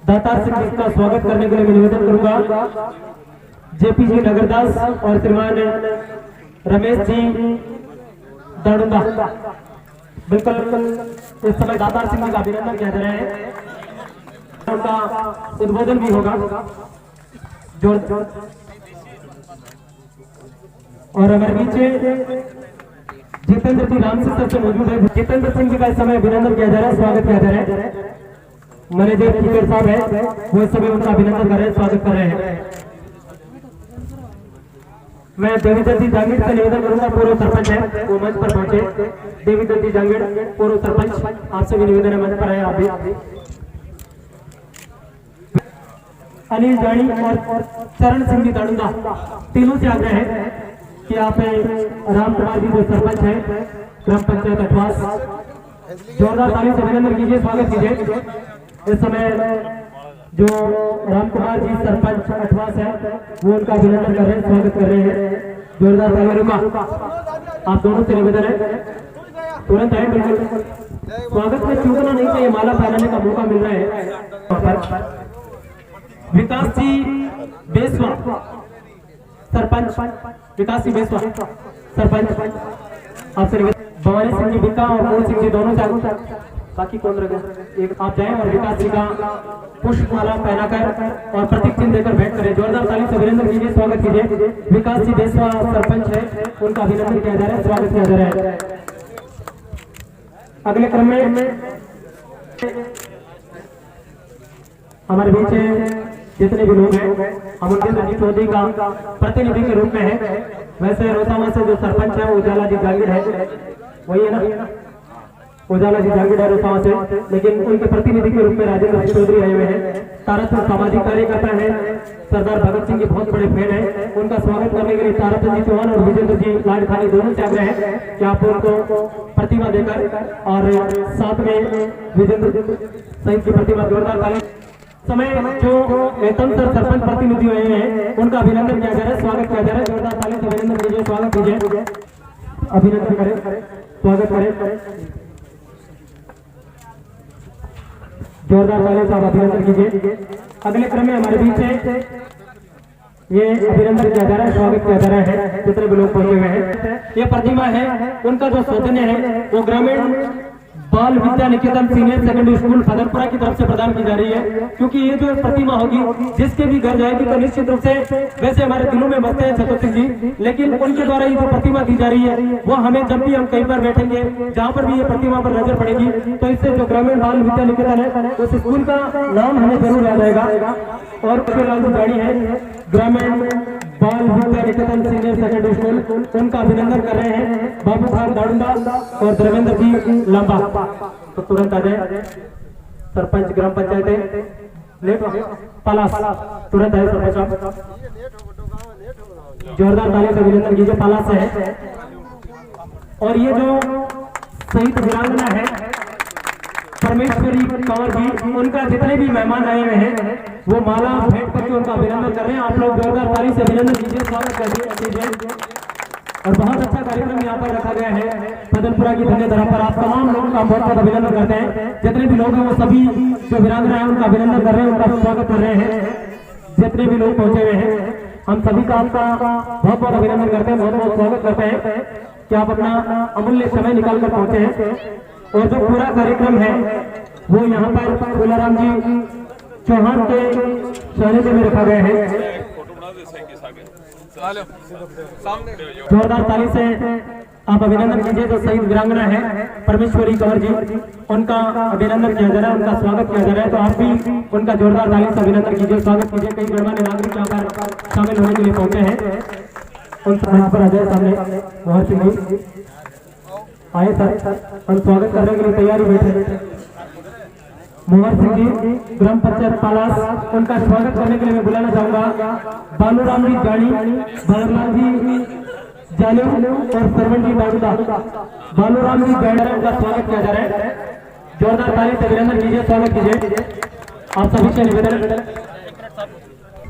दातार सिंह जी का स्वागत करने के लिए मैं निवेदन करूंगा जेपी जी नगरदास और श्रीमान रमेश जी दाड़ुंगा। बिल्कुल इस समय दातार सिंह जी का अभिनंदन किया जा रहा है, उनका उद्बोधन भी होगा। जोर और हमारे पीछे जितेंद्र जी रामसिंह से मौजूद है, जितेंद्र सिंह जी का इस समय अभिनंदन किया जा रहा है, स्वागत किया जा रहा है। मैनेजर टीचर साहब है वो इस समय उनका अभिनंदन कर रहे हैं, स्वागत कर रहे हैं। मैं देवीदत्त जी जांगीड़ से निवेदन करूंगा, पूर्व सरपंच है वो मंच पर पहुंचे। देवीदत्त जी जांगीड़ पूर्व सरपंच, आपसे भी निवेदन है, मंच पर आए आप भी। अनिल जानी और चरण सिंह जी दाड़ुंगा, तीनों से आग्रह है कि आप राम कुमार जी जो सरपंच है ग्राम पंचायत अठवास, जोरदार ताली से अभिनंदन कीजिए, स्वागत कीजिए। इस समय जो राम कुमार जी सरपंच अठवास है वो उनका अभिनंदन कर रहे हैं, स्वागत कर रहे हैं। जोरदार ताली का आप दोनों से निवेदन है, तुरंत आए, बिल्कुल स्वागत में चूकना नहीं चाहिए, माला पहनाने का मौका मिल रहा है। विकास जी बेसवा सरपंच, विकास जी बेसवा सरपंच, आपसे भवानी सिंह जी बिका और मोहन सिंह जी दोनों से, बाकी कौन रह गया, एक आप जाएं और विकास जी का पुष्पमाला पहनाकर और प्रतीक चिन्ह देकर भेंट करें। जोरदार ताली से अभिनंदन कीजिए, स्वागत कीजिए। विकास जी बेसवा सरपंच है, उनका अभिनंदन किया जा रहा है, स्वागत किया जा रहा है। अगले क्रम में हमारे बीच जितने भी लोग हैं हम उनके रंजीत चौधरी का प्रतिनिधि के रूप में है। वैसे रोहतावा से जो सरपंच है वो उजाला जी जागीड़ है, वही है ना, उजाला जी जागीड़ है रोहतावा से, लेकिन उनके प्रतिनिधि के रूप में राजेंद्र चौधरी आए हुए हैं। ताराचंद सामाजिक कार्यकर्ता है, सरदार भगत सिंह के बहुत बड़े फैन है, उनका स्वागत करने के लिए ताराचंद जी चौहान और विजेंद्र जी लाडखानी दोनों से आग्रह है कि आप उनको प्रतिमा देकर और साथ में विजेंद्र सहित की प्रतिमा जोरदार ताली समय जो वेतन सर सरपंच प्रतिनिधि हुए हैं उनका अभिनंदन किया जा रहा है, स्वागत किया जा रहा है। जोरदार ताली से अभिनंदन कीजिए, स्वागत कीजिए, अभिनंदन करें, स्वागत करें, जोरदार ताली से अभिनंदन कीजिए। अगले क्रम में हमारे बीच है ये अभिनंदन किया जा रहा है, स्वागत किया जा रहा है, जितने भी लोग पहुंचे हुए हैं। ये प्रतिमा है, उनका जो सौजन्य है वो ग्रामीण बाल Vidya Niketan senior secondary school फदरपुरा की तरफ से प्रदान की जा रही है, क्योंकि ये जो प्रतिमा होगी जिसके भी घर जाएगी तो निश्चित रूप से, वैसे हमारे दिलों में बसते हैं छतो सिंह जी, लेकिन उनके द्वारा ये जो प्रतिमा दी जा रही है वो हमें जब भी हम कहीं पर बैठेंगे जहाँ पर भी ये प्रतिमा पर नजर पड़ेगी तो इससे जो ग्रामीण बाल विद्या निकेतन है उस स्कूल का नाम हमें जरूर याद आएगा। और लाल जी गाड़ी है ग्रामीण बाल Vidya Niketan senior secondary school, उनका अभिनंदन कर रहे हैं बाबू खान दाड़ुंडा और धर्मेंद्र जी लांबा। तो तुरंत आ जाए सरपंच ग्राम पंचायत है लेट पलास, तुरंत आए सरपंच साहब, जोरदार ताली से अभिनंदन कीजिए पलास से है। और ये जो शहीद वीरांगना है परमेश्वरी कंवर जी, उनका जितने भी मेहमान आए हुए हैं वो माला भेंट करके उनका अभिनंदन कर रहे हैं। आप लोग जोरदार ताली से अभिनंदन कीजिए, स्वागत कीजिए। और बहुत अच्छा कार्यक्रम यहाँ पर रखा गया है फदरपुरा की धन्य धरा पर। आप तमाम लोगों का बहुत बहुत अभिनंदन करते हैं, जितने भी लोग हैं वो सभी जो वीरांगना है उनका अभिनंदन कर रहे हैं, उनका स्वागत कर रहे हैं। जितने भी लोग पहुंचे हुए हैं हम सभी का आपका बहुत बहुत अभिनंदन करते हैं, बहुत बहुत स्वागत करते हैं कि आप अपना अमूल्य समय निकाल कर पहुंचे हैं। और जो पूरा कार्यक्रम है वो यहाँ पर फूलाराम जी चौहान के सानिध्य में रखा गया है। जोरदार ताली से आप अभिनंदन कीजिए। जो शहीद वीरांगना है परमेश्वरी कंवर जी, उनका अभिनंदन किया जा रहा है, उनका स्वागत किया जा रहा है। तो आप भी उनका जोरदार ताली से अभिनंदन कीजिए, स्वागत कीजिए। कई गणमान्य नागरिक यहाँ पर शामिल होने के लिए पहुंचे हैं। उन मंच पर आ जाए सामने मोहन सिंह जी आए सर, हम स्वागत करने के लिए तैयारी बैठे। मोहन सिंह जी ग्राम पंचायत पालास, उनका स्वागत करने के लिए मैं बुलाना चाहूंगा बालूराम जी जानी, भरतलाल जी जानी और सरवण जी दाऊदा। बालूराम जी जानी उनका स्वागत किया जा रहा है, जोरदार ताली से अभिनंदन कीजिए, स्वागत कीजिए। आप सभी से निवेदन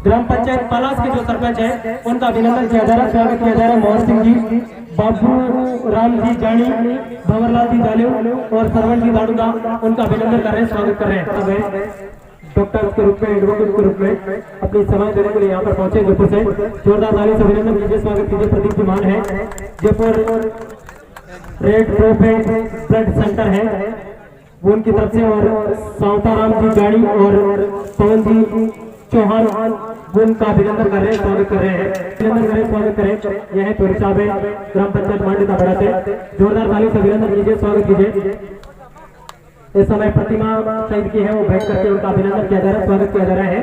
ग्राम पंचायत पालास के जो सरपंच है उनका अभिनंदन किया जा रहा है, स्वागत किया जा रहा है। मोहन सिंह जी, बाबू राम जी जानी, भंवरलाल जी जालियो और सरवण जी दाड़ुदा, उनका अभिनंदन कर रहे हैं, स्वागत कर रहे हैं। डॉक्टर के रूप में, एडवोकेट के रूप में अपनी सेवाएं देने के लिए यहाँ पर पहुंचे जयपुर से, जोरदार ताली से अभिनंदन कीजिए, स्वागत कीजिए। प्रदीप जी मान है Jaipur red cross blood centre है वो उनकी तरफ से, और सावताराम जी जानी और पवन जी चौहान वो उनका अभिनंदन कर रहे हैं, स्वागत कर रहे हैं, अभिनंदन करें, स्वागत करें। यह है तोरी साहब ग्राम पंचायत मांडीता बड़ा से, जोरदार ताली से अभिनंदन कीजिए, स्वागत कीजिए। इस समय प्रतिमा शहीद की है वो बैठ करके उनका अभिनंदन किया जा रहा है, स्वागत किया जा रहा है।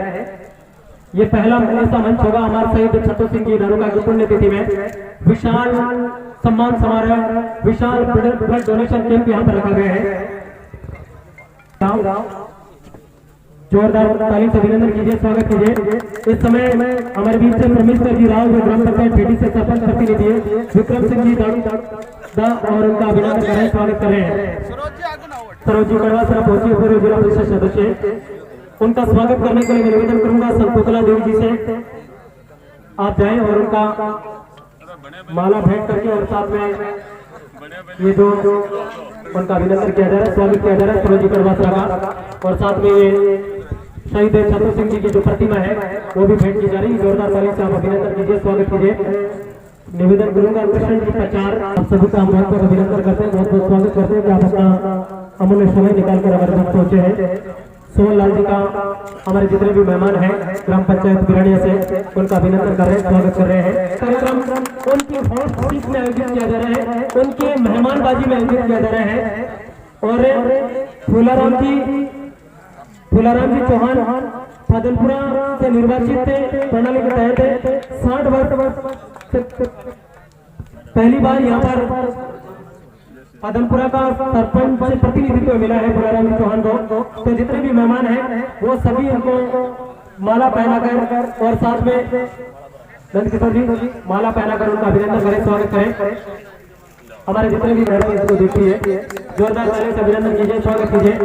ये पहला ऐसा मंच होगा हमारे शहीद छतो सिंह की दारुका की पुण्यतिथि में। विशाल सम्मान समारोह, विशाल ब्लड डोनेशन कैंप यहाँ पर रखा गया है। जोरदार ताली से अभिनंदन कीजिए, स्वागत कीजिए। इस समय हमारे बीच से परमेश्वर जी राव जो ग्राम पंचायत पेटी से सरपंच प्रतिनिधि है, विक्रम सिंह जी दाऊदा और उनका अभिनंदन कर रहे हैं, स्वागत कर रहे हैं। सरोज जी कड़वा सर पहुंचे पूर्व जिला परिषद सदस्य, उनका स्वागत करने के लिए निवेदन करूंगा संतोकला देवी जी से आप जाएं और उनका माला भेंट करके और साथ में ये जो उनका अभिनंदन किया जा रहा है, स्वागत किया जा रहा है सरोज जी कड़वा सर का। और साथ में ये शहीद छतो सिंह जी की जो प्रतिमा है वो भी भेंट की जा रही है, जोरदार ताली से आप अभिनंदन कीजिए, स्वागत कीजिए। निवेदन करूंगा कृष्ण जी प्रचार, आप सभी का हम बहुत बहुत अभिनंदन करते हैं, बहुत बहुत स्वागत करते हैं कि आप अपना अमूल्य समय निकाल कर हमारे पास पहुंचे हैं। सोहन लाल जी का हमारे जितने भी मेहमान हैं ग्राम पंचायत बिरानिया से, उनका अभिनंदन कर रहे हैं, स्वागत कर रहे हैं। कार्यक्रम उनकी हॉस्ट में आयोजित किया जा रहा है, उनके मेहमानबाजी में आयोजित किया जा रहा है। और फूलाराम जी चौहान फदलपुरा से निर्वाचित प्रणाली के तहत 60 वर्ष पहली बार यहाँ पर फदलपुरा का सरपंच प्रतिनिधित्व मिला है फूलाराम जी चौहान को। तो जितने भी मेहमान हैं वो सभी उनको माला पहनाकर और साथ में नंद किशोर जी माला पहनाकर उनका अभिनंदन करें, स्वागत करें। हमारे जितने भी मेहमान इसको देखिए, जोरदार ताली से अभिनंदन कीजिए, स्वागत कीजिए।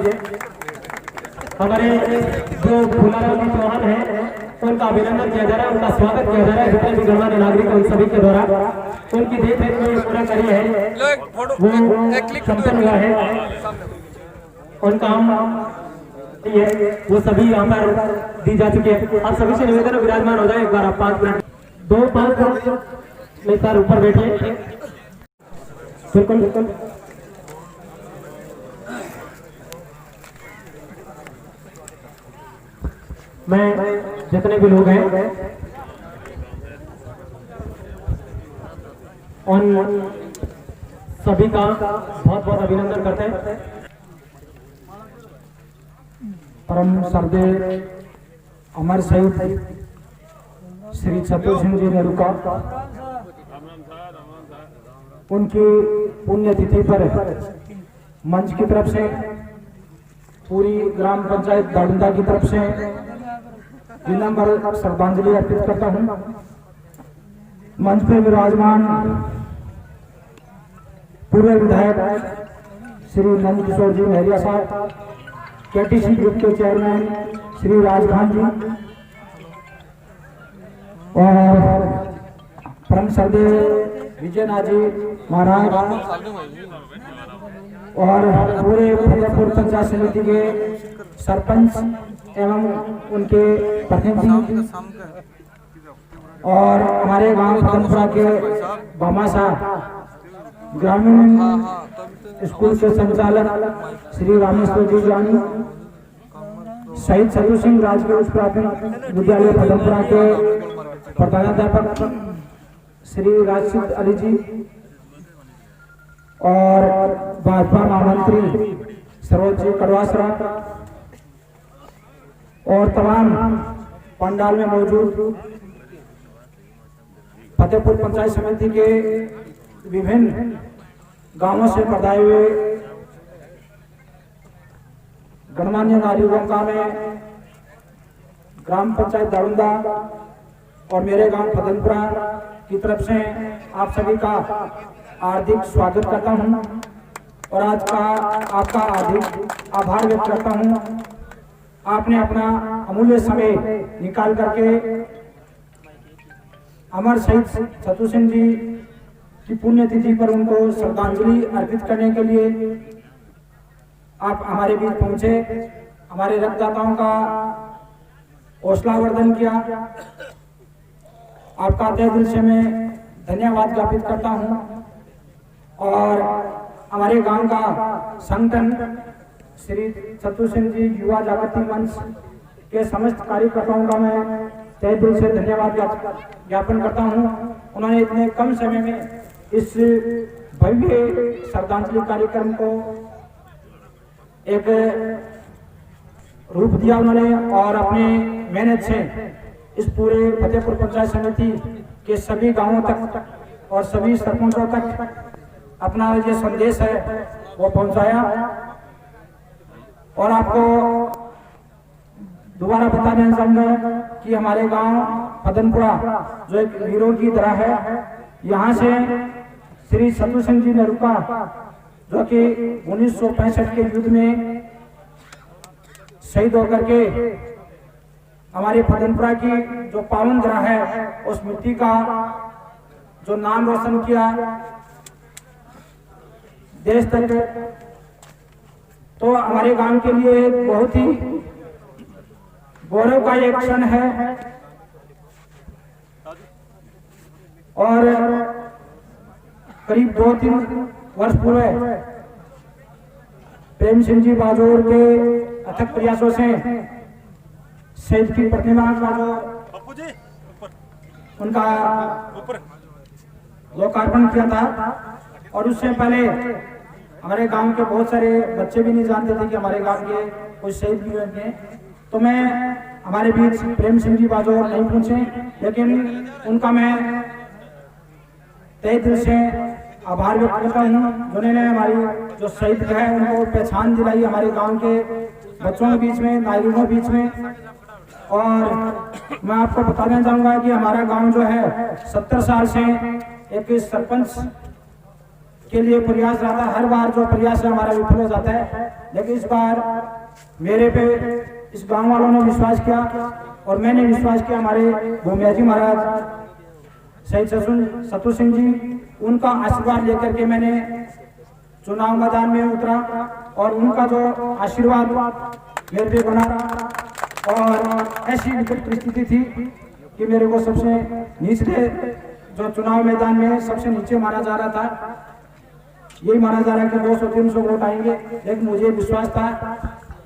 हमारे जो फूलाराम जी चौहान है उनका अभिनंदन किया जा रहा है, उनका स्वागत किया जा रहा है। जितने भी गणमान्य नागरिक उन सभी के द्वारा उनकी देखरेख में पूरा कार्य है वो संपन्न हुआ है। उनका वो सभी यहाँ पर दी जा चुकी है। आप सभी से निवेदन विराजमान हो जाए, एक बार आप 5 मिनट 2-5 नहीं सर ऊपर बैठिए, बिल्कुल बिल्कुल। मैं जितने भी लोग हैं उन सभी का बहुत बहुत अभिनंदन करते हैं। परम श्रद्धेय अमर शहीद श्री छतु सिंह जी नेरुका, उनकी पुण्यतिथि पर मंच की तरफ से, पूरी ग्राम पंचायत दाड़ुंदा की तरफ से विनम्र श्रद्धांजलि अर्पित करता हूं। मंच पर विराजमान पूर्व विधायक श्री नंद किशोर जी महरिया साहब, केटीसी ग्रुप के चेयरमैन श्री राजखान जी और परम श्रद्धेय विजयनाथ जी महाराज और पूरे फतेहपुर पंचायत समिति के सरपंच एवं उनके प्रतिनिधि और हमारे गांव फतेहपुरा के भामाशाह ग्रामीण स्कूल के संचालक श्री रामेश्वर जी जानी, शहीद छतु सिंह राजकीय उच्च प्राथमिक विद्यालय फतेहपुरा के प्रधानाध्यापक श्री राशिद अली जी और भाजपा महामंत्री सरोज जी कड़वासरा और तमाम पंडाल में मौजूद फतेहपुर पंचायत समिति के विभिन्न गांवों से पधारे हुए गणमान्य नागरिकों का मैं ग्राम पंचायत दाड़ुंदा और मेरे गांव फतेहपुरा की तरफ से आप सभी का हार्दिक स्वागत करता हूं और आज का आपका हार्दिक आभार व्यक्त करता हूं। आपने अपना अमूल्य समय निकाल करके अमर शहीद छतु सिंह जी की पुण्यतिथि पर उनको श्रद्धांजलि अर्पित करने के लिए आप हमारे बीच पहुंचे, हमारे रक्तदाताओं का हौसलावर्धन किया। आपका तहे दिल से मैं धन्यवाद ज्ञापित करता हूं और हमारे गांव का संगठन श्री छतु सिंह जी युवा जागृति मंच के समस्त कार्यकर्ताओं का मैं तहे दिल से धन्यवाद ज्ञापन करता हूं। उन्होंने इतने कम समय में इस भव्य श्रद्धांजलि कार्यक्रम को एक रूप दिया उन्होंने और अपने मेहनत से इस पूरे फतेहपुर पंचायत समिति के सभी गांवों तक और सभी सरपंचों तक अपना जो संदेश है वो पहुंचाया। और आपको दोबारा बता देना चाहूंगा कि हमारे गांव फतेहपुरा जो एक हीरो की तरह है, यहाँ से श्री छतु सिंह जी नेरुका जो कि 1965 के युद्ध में शहीद होकर के हमारे फतेहपुरा की जो पावन ग्रह है उस मिट्टी का जो नाम रोशन किया देश तक, तो हमारे गांव के लिए बहुत ही गौरव का एक क्षण है। और करीब 2-3 वर्ष पूर्व प्रेम सिंह जी बाजोर के अथक प्रयासों से शहीद की प्रतिमा का जो उनका लोकार्पण किया था और उससे पहले हमारे गांव के बहुत सारे बच्चे भी नहीं जानते थे कि हमारे गांव के कोई शहीद भी हुए। तो मैं हमारे बीच प्रेम सिंह जी बाजोर नहीं पहुंचे, लेकिन उनका मैं तहे दिल से आभार व्यक्त करता हूँ जिन्होंने हमारी जो शहीद है उनको पहचान दिलाई हमारे गांव के बच्चों के बीच में, नागरिकों के बीच में। और मैं आपको बताना चाहूंगा कि हमारा गांव जो है 70 साल से एक सरपंच के लिए प्रयास रहता है। हर बार जो प्रयास है हमारा विफल हो जाता है, लेकिन इस बार मेरे पे इस गांव वालों ने विश्वास किया और मैंने विश्वास किया। हमारे भूमिया जी महाराज शहीद छतु सिंह जी, उनका आशीर्वाद लेकर के मैंने चुनाव मैदान में उतरा और उनका जो आशीर्वाद मेरे पे बना रहा। और ऐसी विकट परिस्थिति थी कि मेरे को सबसे निचले जो चुनाव मैदान में सबसे नीचे माना जा रहा था, यही माना जा रहा है कि 200-300 वोट आएंगे, लेकिन मुझे विश्वास था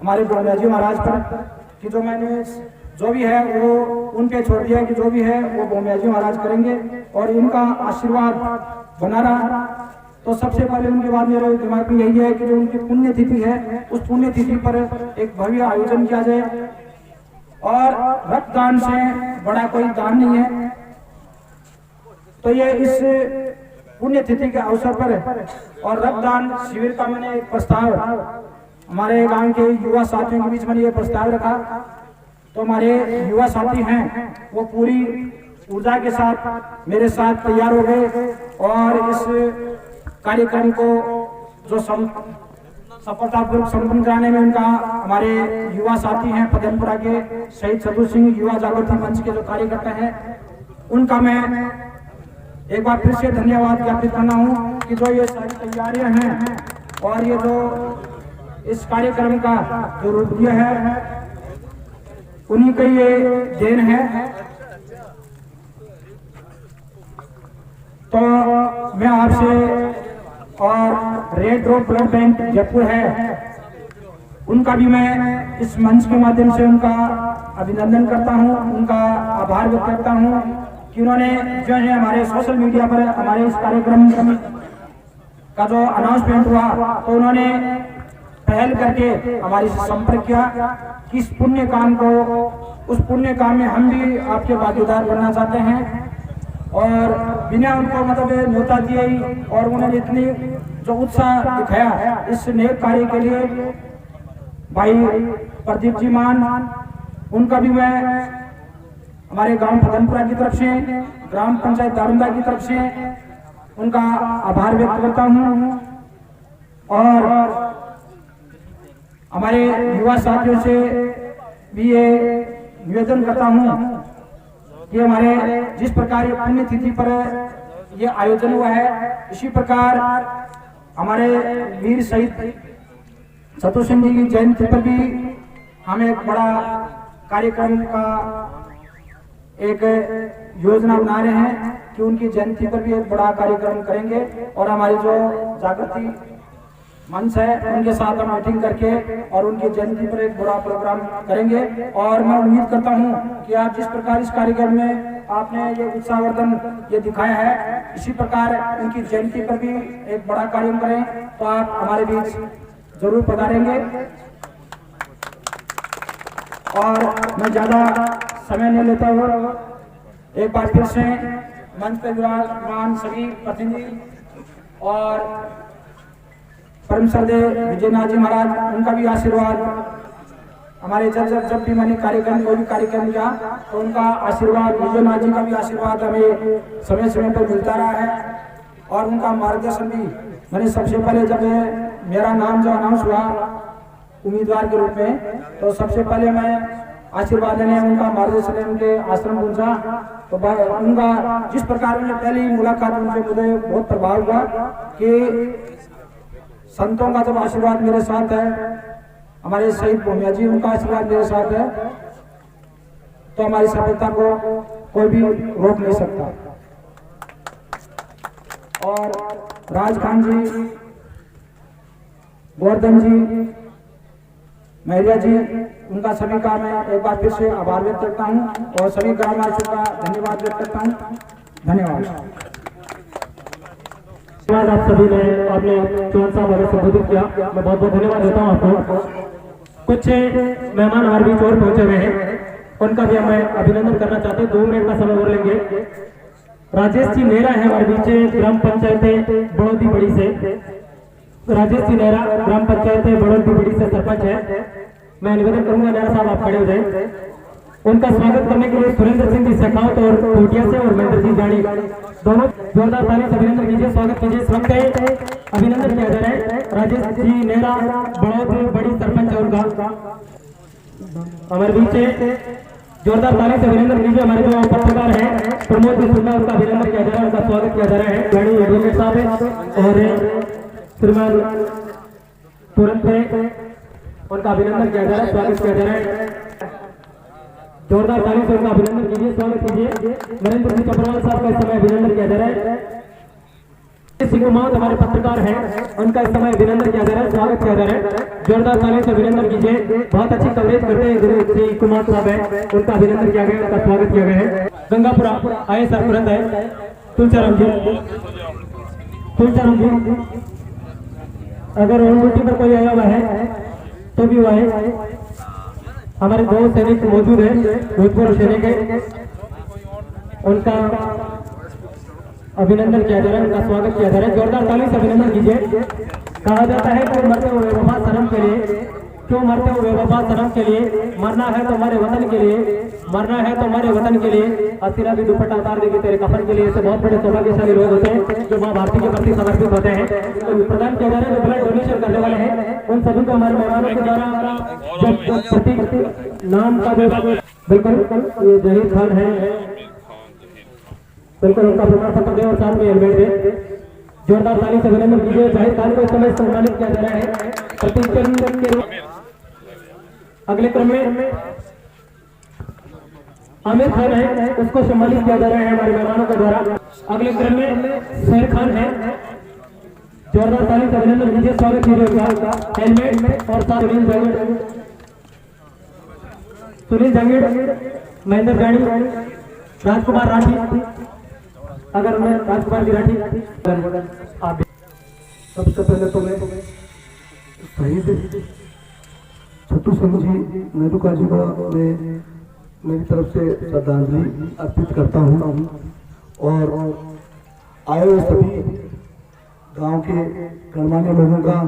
हमारे भूमिया जी महाराज पर कि जो मैंने जो भी है वो उन पे छोड़ दिया कि जो भी है वो भोमिया जी महाराज करेंगे और इनका आशीर्वाद बना रहा। तो सबसे पहले उनके बाद मेरे दिमाग में यही है कि जो उनकी पुण्य तिथि है उस पुण्य तिथि पर एक भव्य आयोजन किया जाए और रक्तदान से बड़ा कोई दान नहीं है। तो ये इस पुण्य तिथि के अवसर पर और रक्तदान शिविर का मैंने एक प्रस्ताव हमारे गांव के युवा साथियों के बीच में ये प्रस्ताव रखा। तो हमारे युवा साथी हैं वो पूरी ऊर्जा के साथ मेरे साथ तैयार हो गए और इस कार्यक्रम को जो सफलतापूर्वक संपन्न कराने में उनका हमारे युवा साथी हैं पदमपुरा के शहीद सतु सिंह युवा जागृति मंच के जो कार्यकर्ता हैं उनका मैं एक बार फिर से धन्यवाद ज्ञापित करना हूं कि जो ये सारी तैयारियां हैं और ये जो इस कार्यक्रम का जो रूप दिया है उन्हीं का ये देन है। तो मैं आपसे और red road blood bank Jaipur है उनका भी मैं इस मंच के माध्यम से उनका अभिनंदन करता हूं, उनका आभार व्यक्त करता हूं कि उन्होंने जो है हमारे सोशल मीडिया पर हमारे इस कार्यक्रम का जो अनाउंसमेंट हुआ तो उन्होंने पहल करके हमारी से संपर्क किया कि इस पुण्य काम को उस पुण्य काम में हम भी आपके भागीदार बनना चाहते हैं और बिना उनको मतलब न्योता दिए ही और उन्होंने इतनी जो उत्साह दिखाया इस नेक कार्य के लिए भाई प्रदीप जी मान उनका भी मैं हमारे गांव पदमपुरा की तरफ से ग्राम पंचायत दारुंदा की तरफ से उनका आभार व्यक्त करता हूं और हमारे युवा साथियों से भी ये निवेदन करता हूं कि हमारे जिस प्रकार ये पुण्य तिथि पर ये आयोजन हुआ है इसी प्रकार हमारे वीर शहीद सतु सिंह जी की जयंती पर भी हम एक बड़ा कार्यक्रम का एक योजना बना रहे हैं कि उनकी जयंती पर भी एक बड़ा कार्यक्रम करेंगे और हमारी जो जागृति मंच है उनके साथ हम मीटिंग करके और उनकी जयंती पर एक बड़ा प्रोग्राम करेंगे। और मैं उम्मीद करता हूं कि आप जिस प्रकार इस कार्यक्रम में आपने ये उत्साहवर्धन ये दिखाया है इसी प्रकार उनकी जयंती पर भी एक बड़ा कार्यक्रम करें तो आप हमारे बीच जरूर पधारेंगे। और मैं ज्यादा समय नहीं लेता हुआ एक बार फिर से मंच पर विराजमान सभी प्रतिनिधि और परम श्रद्धेय विजयनाथ जी महाराज उनका भी आशीर्वाद हमारे जब भी मैंने कार्यक्रम कोई भी कार्यक्रम किया तो उनका आशीर्वाद विजयनाथ जी का भी आशीर्वाद हमें समय समय पर मिलता रहा है और उनका मार्गदर्शन भी मैंने सबसे पहले जब मेरा नाम जो अनाउंस हुआ उम्मीदवार के रूप में तो सबसे पहले मैं आशीर्वाद लेने उनका मार्गदर्शन उनके आश्रम पहुंचा तो उनका जिस प्रकार में पहली मुलाकात उनसे मुझे बहुत प्रभाव हुआ कि संतों का जब आशीर्वाद मेरे साथ है हमारे शहीद भोमिया जी उनका आशीर्वाद मेरे साथ है तो हमारी सफलता को कोई भी रोक नहीं सकता। और राज खान जी गोवर्धन जी मैरिया जी उनका सभी का मैं एक बार फिर से आभार व्यक्त करता हूं और सभी ग्रामवासियों का धन्यवाद व्यक्त करता हूं। धन्यवाद। आप सभी ने आपने चौहान साहब हमें संबोधित किया, मैं बहुत बहुत धन्यवाद देता हूँ आपको। कुछ मेहमान हमारे बीच और पहुंचे हुए हैं उनका भी मैं अभिनंदन करना चाहते हैं। 2 मिनट का समय और लेंगे। राजेश जी नेहरा है हमारे बीच ग्राम पंचायत बड़ौदी बड़ी से। राजेश जी नेहरा ग्राम पंचायत बड़ौदी बड़ी से सरपंच है। मैं निवेदन करूंगा नेहरा साहब आप खड़े हो जाए। उनका स्वागत करने के लिए सुरेंद्र सिंह जी शेखावत और कोटिया से और महेंद्र जी जानी दोनों जोरदार ताली से अभिनंदन कीजिए, स्वागत कीजिए। स्वयं अभिनंदन किया जा रहा है राजेश जी नेहरा बड़ौदी बड़ी सरपंच और गांव हमारे बीच जोरदार ताली से अभिनंदन कीजिए। हमारे जो पत्रकार हैं प्रमोद जी सुंदर उनका अभिनंदन किया जा रहा है, उनका स्वागत किया जा रहा है। गाड़ी एडवोकेट साहब और श्रीमान तुरंत उनका अभिनंदन किया जा रहा है, स्वागत किया जा रहा है। जोरदार ताली से उनका अभिनंदन कीजिए, स्वागत कीजिए। नरेंद्र सिंह चपरवाल साहब का इस समय अभिनंदन किया जा रहा है। सिंह हमारे पत्रकार हैं, उनका इस समय अभिनंदन किया जा रहा है, स्वागत किया जा रहा है। जोरदार ताली से अभिनंदन कीजिए। बहुत अच्छी कवरेज करते हैं श्री कुमार साहब है, उनका अभिनंदन किया गया, उनका स्वागत किया गया है। गंगापुरा आए सर तुरंत है। तुलसीराम जी अगर ड्यूटी पर कोई आया हुआ है तो भी हुआ है। हमारे दो सैनिक मौजूद है, भूतपूर्व सैनिक है, उनका अभिनंदन किया जा रहा है, उनका स्वागत किया जा रहा है। जोरदार ताली से अभिनंदन कीजिए। कहा जाता है कि मरते हुए वफा सनम के लिए, क्यों मरते हुए वफा सनम के लिए, मरना है तो हमारे वतन के लिए, मरना है तो हमारे वतन के लिए। असीरा भी दुपट्टा उतार देगी तेरे कफन के लिए। ऐसे बहुत बड़े सौभाग्यशाली लोग होते हैं जो माँ भारती के प्रति समर्पित होते हैं। तो प्रदान किया जा रहा है, जो ब्लड डोनेशन करने वाले हैं उन सभी को हमारे मेहमानों के द्वारा नाम का बिल्कुल ये जहीर खान है, बिल्कुल उनका प्रमाण पत्र दे और साथ में हेलमेट दे। जोरदार ताली से अभिनंदन कीजिए। जाहिर खान को इस समय सम्मानित किया जा रहा है प्रतिष्ठित के रूप। अगले क्रम में आमिर खान है, उसको सम्मानित किया जा रहा है हमारे मेहमानों के द्वारा। अगले क्रम में शेर खान है। जोरदार ताली से अभिनंदन कीजिए, स्वागत कीजिए उनका। हेलमेट और साथ सुनील जंगीर, महेंद्र जानी, राजकुमार राठी, अगर उन्हें राजकुमार जी राठी आप। सबसे पहले तो मैं शहीद छत्तू सिंह जी नेहरूका जी को मैं मेरी तरफ से श्रद्धांजलि अर्पित करता हूँ और आए हुए सभी गांव के गणमान्य लोगों का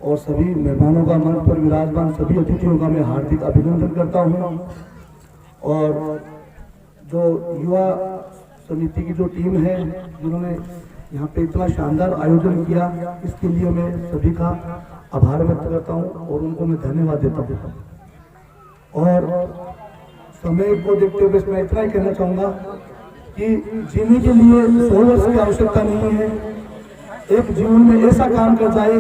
और सभी मेहमानों का, मंच पर विराजमान सभी अतिथियों का मैं हार्दिक अभिनंदन करता हूँ। और जो युवा समिति की जो टीम है जिन्होंने यहाँ पे इतना शानदार आयोजन किया, इसके लिए मैं सभी का आभार व्यक्त करता हूँ और उनको मैं धन्यवाद देता हूँ। और समय को देखते हुए मैं इतना ही कहना चाहूँगा कि जीने के लिए 100 वर्ष की आवश्यकता नहीं है। एक जीवन में ऐसा काम कर जाए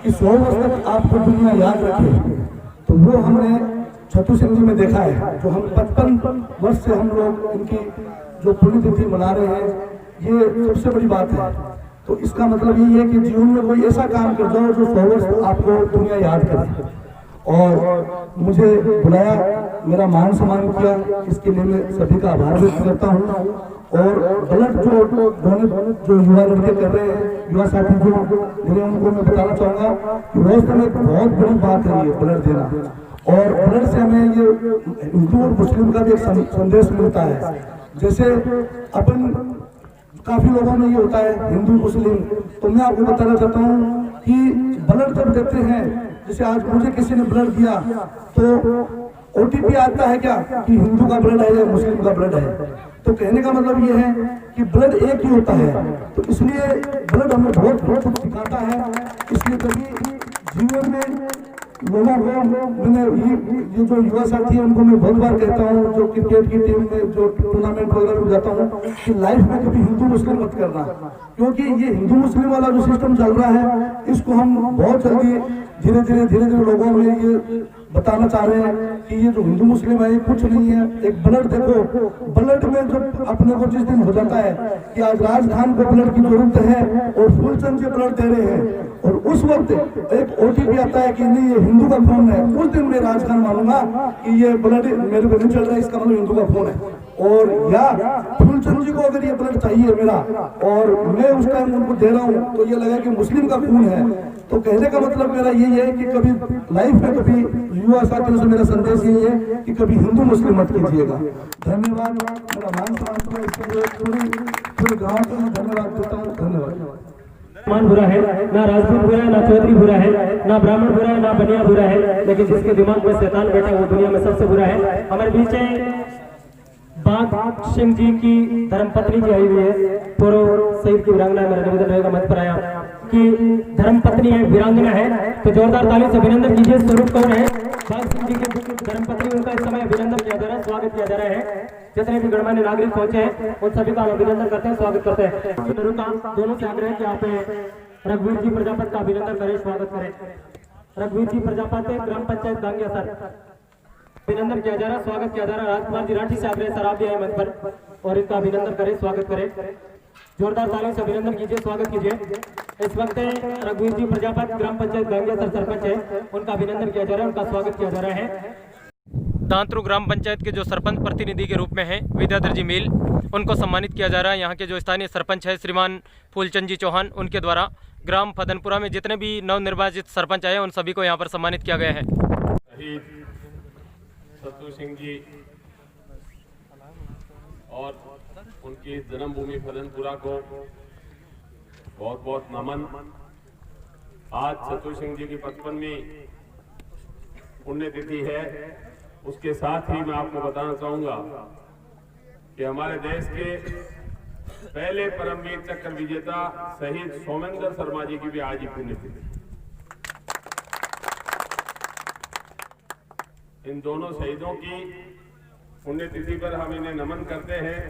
कि 100 वर्ष तक आपको दुनिया याद रखे, तो वो हमने छत्तू सिंह जी में देखा है। जो हम 55 वर्ष से हम लोग इनकी जो पुण्यतिथि मना रहे हैं, ये सबसे बड़ी बात है। तो इसका मतलब यही है कि जीवन में कोई ऐसा काम कर जाओ जो 100 वर्ष आपको दुनिया याद करे। और मुझे बुलाया, मेरा मान सम्मान किया, इसके लिए मैं सभी का आभार व्यक्त करता हूँ। और ब्लड जो युवा लड़के कर रहे हैं, युवा साथी जो मेरे, उनको मैं बताना चाहूँगा कि रोज में एक बहुत बड़ी बात है ये ब्लड देना। और ब्लड से हमें ये हिंदू और मुस्लिम का भी एक संदेश मिलता है। जैसे अपन काफी लोगों में ये होता है हिंदू मुस्लिम, तो मैं आपको बताना चाहता हूँ कि ब्लड जब देते हैं, जैसे आज मुझे किसी ने ब्लड दिया तो OTP आता है क्या कि हिंदू का ब्लड है या मुस्लिम का ब्लड है। तो कहने का मतलब ये है कि ब्लड एक ही होता है। तो इसलिए ब्लड हमें बहुत कुछ सिखाता है। इसलिए कभी जीवन में लोगों को, मैंने ये जो युवा साथी है उनको मैं बहुत बार कहता हूँ, जो क्रिकेट की टीम में जो टूर्नामेंट वगैरह में जाता हूँ, कि लाइफ में कभी हिंदू मुस्लिम मत करना, क्योंकि ये हिंदू मुस्लिम वाला जो सिस्टम चल रहा है, इसको हम बहुत जल्दी धीरे धीरे लोगों में ये बताना चाह रहे हैं कि ये जो हिंदू मुस्लिम है ये कुछ नहीं है। एक ब्लड देखो, ब्लड में जो अपने को जिस दिन हो जाता है कि आज राज खान को ब्लड की जरूरत है और फूलचंद जी ब्लड दे रहे हैं, और उस वक्त एक OTP आता है कि नहीं ये हिंदू का खून है, उस दिन मैं राज खान मानूंगा कि ये ब्लड मेरे को नहीं चल रहा है, इसका मतलब हिंदू का खून है। और या फूलचंद जी को अगर ये ब्लड चाहिए मेरा और मैं उस टाइम उनको दे रहा हूँ, तो ये लगा कि मुस्लिम का खून है। तो कहने का मतलब मेरा यही है कि कभी लाइफ में, कभी युवा साथियों से मेरा संदेश यही है कि कभी हिंदू मुस्लिम मत कीजिएगा। धन्यवाद। मेरा मान सम्मान इसके लिए पूरे गाँव को मैं धन्यवाद देता हूँ। धन्यवाद। मान बुरा है, ना राजपूत बुरा है, ना चौधरी बुरा है, ना ब्राह्मण बुरा है, ना बनिया बुरा है, लेकिन जिसके दिमाग में शैतान बैठा है वो दुनिया में सबसे बुरा है। हमारे बीच बाग सिंह जी की धर्मपत्नी जी आई हुई है। पूर्व शहीद की वीरांगना, मेरा निवेदन रहेगा मंच पर आया कि धर्मपत्नी है, वीरांगना है, तो जोरदार ताली से अभिनंदन कीजिए। स्वरूप कौन है? बाग सिंह जी की धर्मपत्नी, उनका इस समय अभिनंदन किया जा रहा है, स्वागत किया जा रहा है। जितने भी गणमान्य नागरिक पहुंचे हैं उन सभी का अभिनंदन करते हैं, स्वागत करते हैं। दोनों से आग्रह कि आप रघुवीर जी प्रजापति का अभिनंदन करें, स्वागत करें। रघुवीर जी प्रजापति, ग्राम पंचायत गांगिया सर, अभिनंदन किया जा रहा है, स्वागत किया जा रहा है। राजकुमार जी राठी से आग्रह सर, आप भी आए मंच पर और इनका अभिनंदन करें, स्वागत करें। जोरदार ताली से अभिनंदन कीजिए, स्वागत कीजिए। इस वक्त रघुवीर जी प्रजापति ग्राम पंचायत गांगिया सरपंच है, उनका अभिनंदन किया जा रहा है, उनका स्वागत किया जा रहा है। दांतरू ग्राम पंचायत के जो सरपंच प्रतिनिधि के रूप में हैं विद्याधर जी मील, उनको सम्मानित किया जा रहा है। यहाँ के जो स्थानीय सरपंच है श्रीमान फूलचंद जी चौहान, उनके द्वारा ग्राम फदनपुरा में जितने भी नवनिर्वाचित सरपंच आए उन सभी को यहाँ पर सम्मानित किया गया है। शहीद छत्तू सिंह जी और उनकी जन्मभूमि फदनपुरा को बहुत बहुत नमन। आज छत्तू सिंह जी की 55वीं पुण्यतिथि है। उसके साथ ही मैं आपको बताना चाहूंगा कि हमारे देश के पहले परमवीर चक्र विजेता शहीद सोमेंद्र शर्मा जी की भी आज ही पुण्यतिथि। इन दोनों शहीदों की पुण्यतिथि पर हम इन्हें नमन करते हैं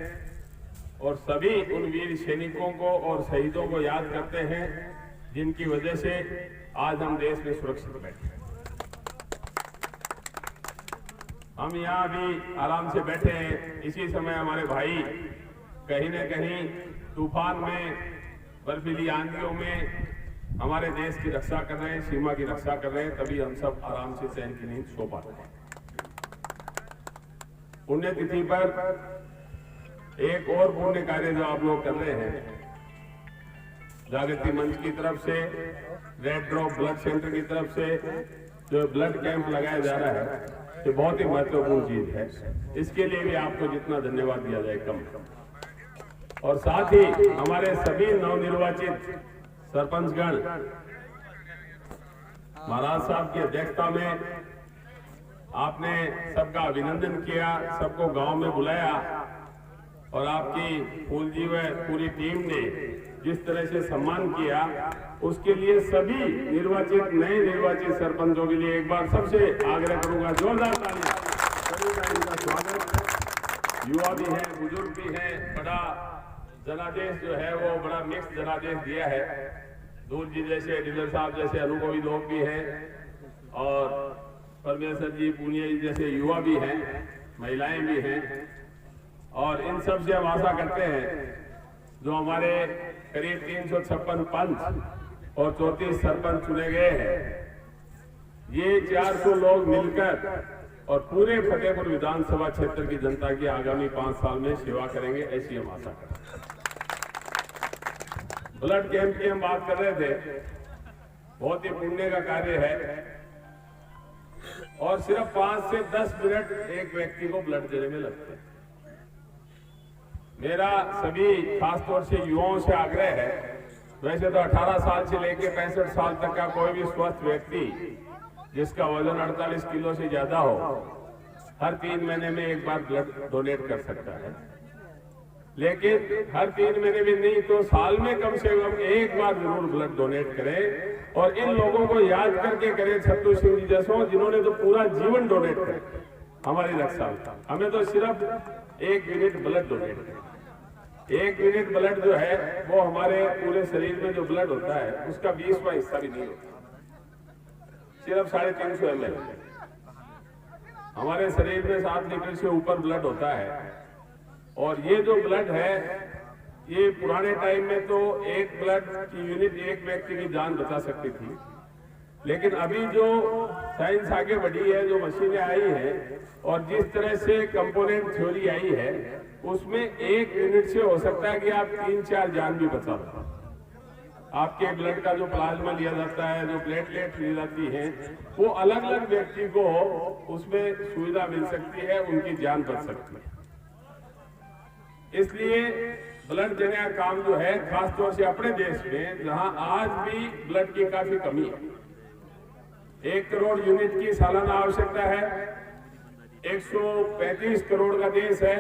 और सभी उन वीर सैनिकों को और शहीदों को याद करते हैं जिनकी वजह से आज हम देश में सुरक्षित बैठे हैं। हम यहाँ भी आराम से बैठे हैं। इसी समय हमारे भाई कहीं न कहीं तूफान में, बर्फीली आंधियों में हमारे देश की रक्षा कर रहे हैं, सीमा की रक्षा कर रहे हैं, तभी हम सब आराम से चैन की नींद सो पाते हैं। पुण्यतिथि पर एक और पुण्य कार्य जो आप लोग कर रहे हैं, जागृति मंच की तरफ से, रेड ड्रॉप ब्लड सेंटर की तरफ से जो ब्लड कैंप लगाया जा रहा है, ये बहुत ही महत्वपूर्ण चीज है। इसके लिए भी आपको जितना धन्यवाद दिया जाए कम। और साथ ही हमारे सभी नवनिर्वाचित सरपंचगण महाराज साहब की अध्यक्षता में आपने सबका अभिनंदन किया, सबको गांव में बुलाया और आपकी फूल जी व पूरी टीम ने जिस तरह से सम्मान किया, उसके लिए सभी निर्वाचित, नए निर्वाचित सरपंचों के लिए एक बार सबसे आग्रह करूंगा, जोरदार तालियां। सभी का इनका स्वागत। युवा भी है, बुजुर्ग भी है। बड़ा जनादेश जो है वो बड़ा मिक्स जनादेश दिया है। दूर जी जैसे, डीलर साहब जैसे अनुभवी लोग भी हैं और परमेश्वर जी, पूनिया जी जैसे युवा भी हैं, महिलाएं भी हैं। और इन सब से हम आशा करते हैं जो हमारे करीब 356 पंच और 34 सरपंच चुने गए हैं, ये 400 लोग मिलकर और पूरे फतेहपुर विधानसभा क्षेत्र की जनता की आगामी 5 साल में सेवा करेंगे, ऐसी हम आशा करते हैं। ब्लड कैंप की हम बात कर रहे थे, बहुत ही पुण्य का कार्य है और सिर्फ 5 से 10 मिनट एक व्यक्ति को ब्लड देने में लगते हैं। मेरा सभी खासतौर से युवाओं से आग्रह है, वैसे तो 18 साल से लेकर 65 साल तक का कोई भी स्वस्थ व्यक्ति जिसका वजन 48 किलो से ज्यादा हो, हर 3 महीने में एक बार ब्लड डोनेट कर सकता है। लेकिन हर 3 महीने भी नहीं तो साल में कम से कम एक बार जरूर ब्लड डोनेट करें और इन लोगों को याद करके करें, छत्तू सिंह जी जैसों जिन्होंने तो पूरा जीवन डोनेट किया हमारी रक्षा में। हमें तो सिर्फ 1 मिनट ब्लड डोनेट करें। 1 मिनट ब्लड जो है वो हमारे पूरे शरीर में जो ब्लड होता है उसका 20वां हिस्सा भी नहीं होता, सिर्फ 350 ml। हमारे शरीर में 7 लीटर से ऊपर ब्लड होता है और ये जो ब्लड है, ये पुराने टाइम में तो एक ब्लड की यूनिट एक व्यक्ति की जान बचा सकती थी, लेकिन अभी जो साइंस आगे बढ़ी है, जो मशीनें आई हैं और जिस तरह से कंपोनेंट थ्योरी आई है, उसमें 1 यूनिट से हो सकता है कि आप 3-4 जान भी बचा सकते। आपके ब्लड का जो प्लाज्मा लिया जाता है, जो प्लेटलेट ली जाती है, वो अलग अलग व्यक्ति को उसमें सुविधा मिल सकती है, उनकी जान बच सकती है। इसलिए ब्लड देने का काम जो है, खासतौर से अपने देश में जहां आज भी ब्लड की काफी कमी है, 1 करोड़ यूनिट की सालाना आवश्यकता है, 135 करोड़ का देश है,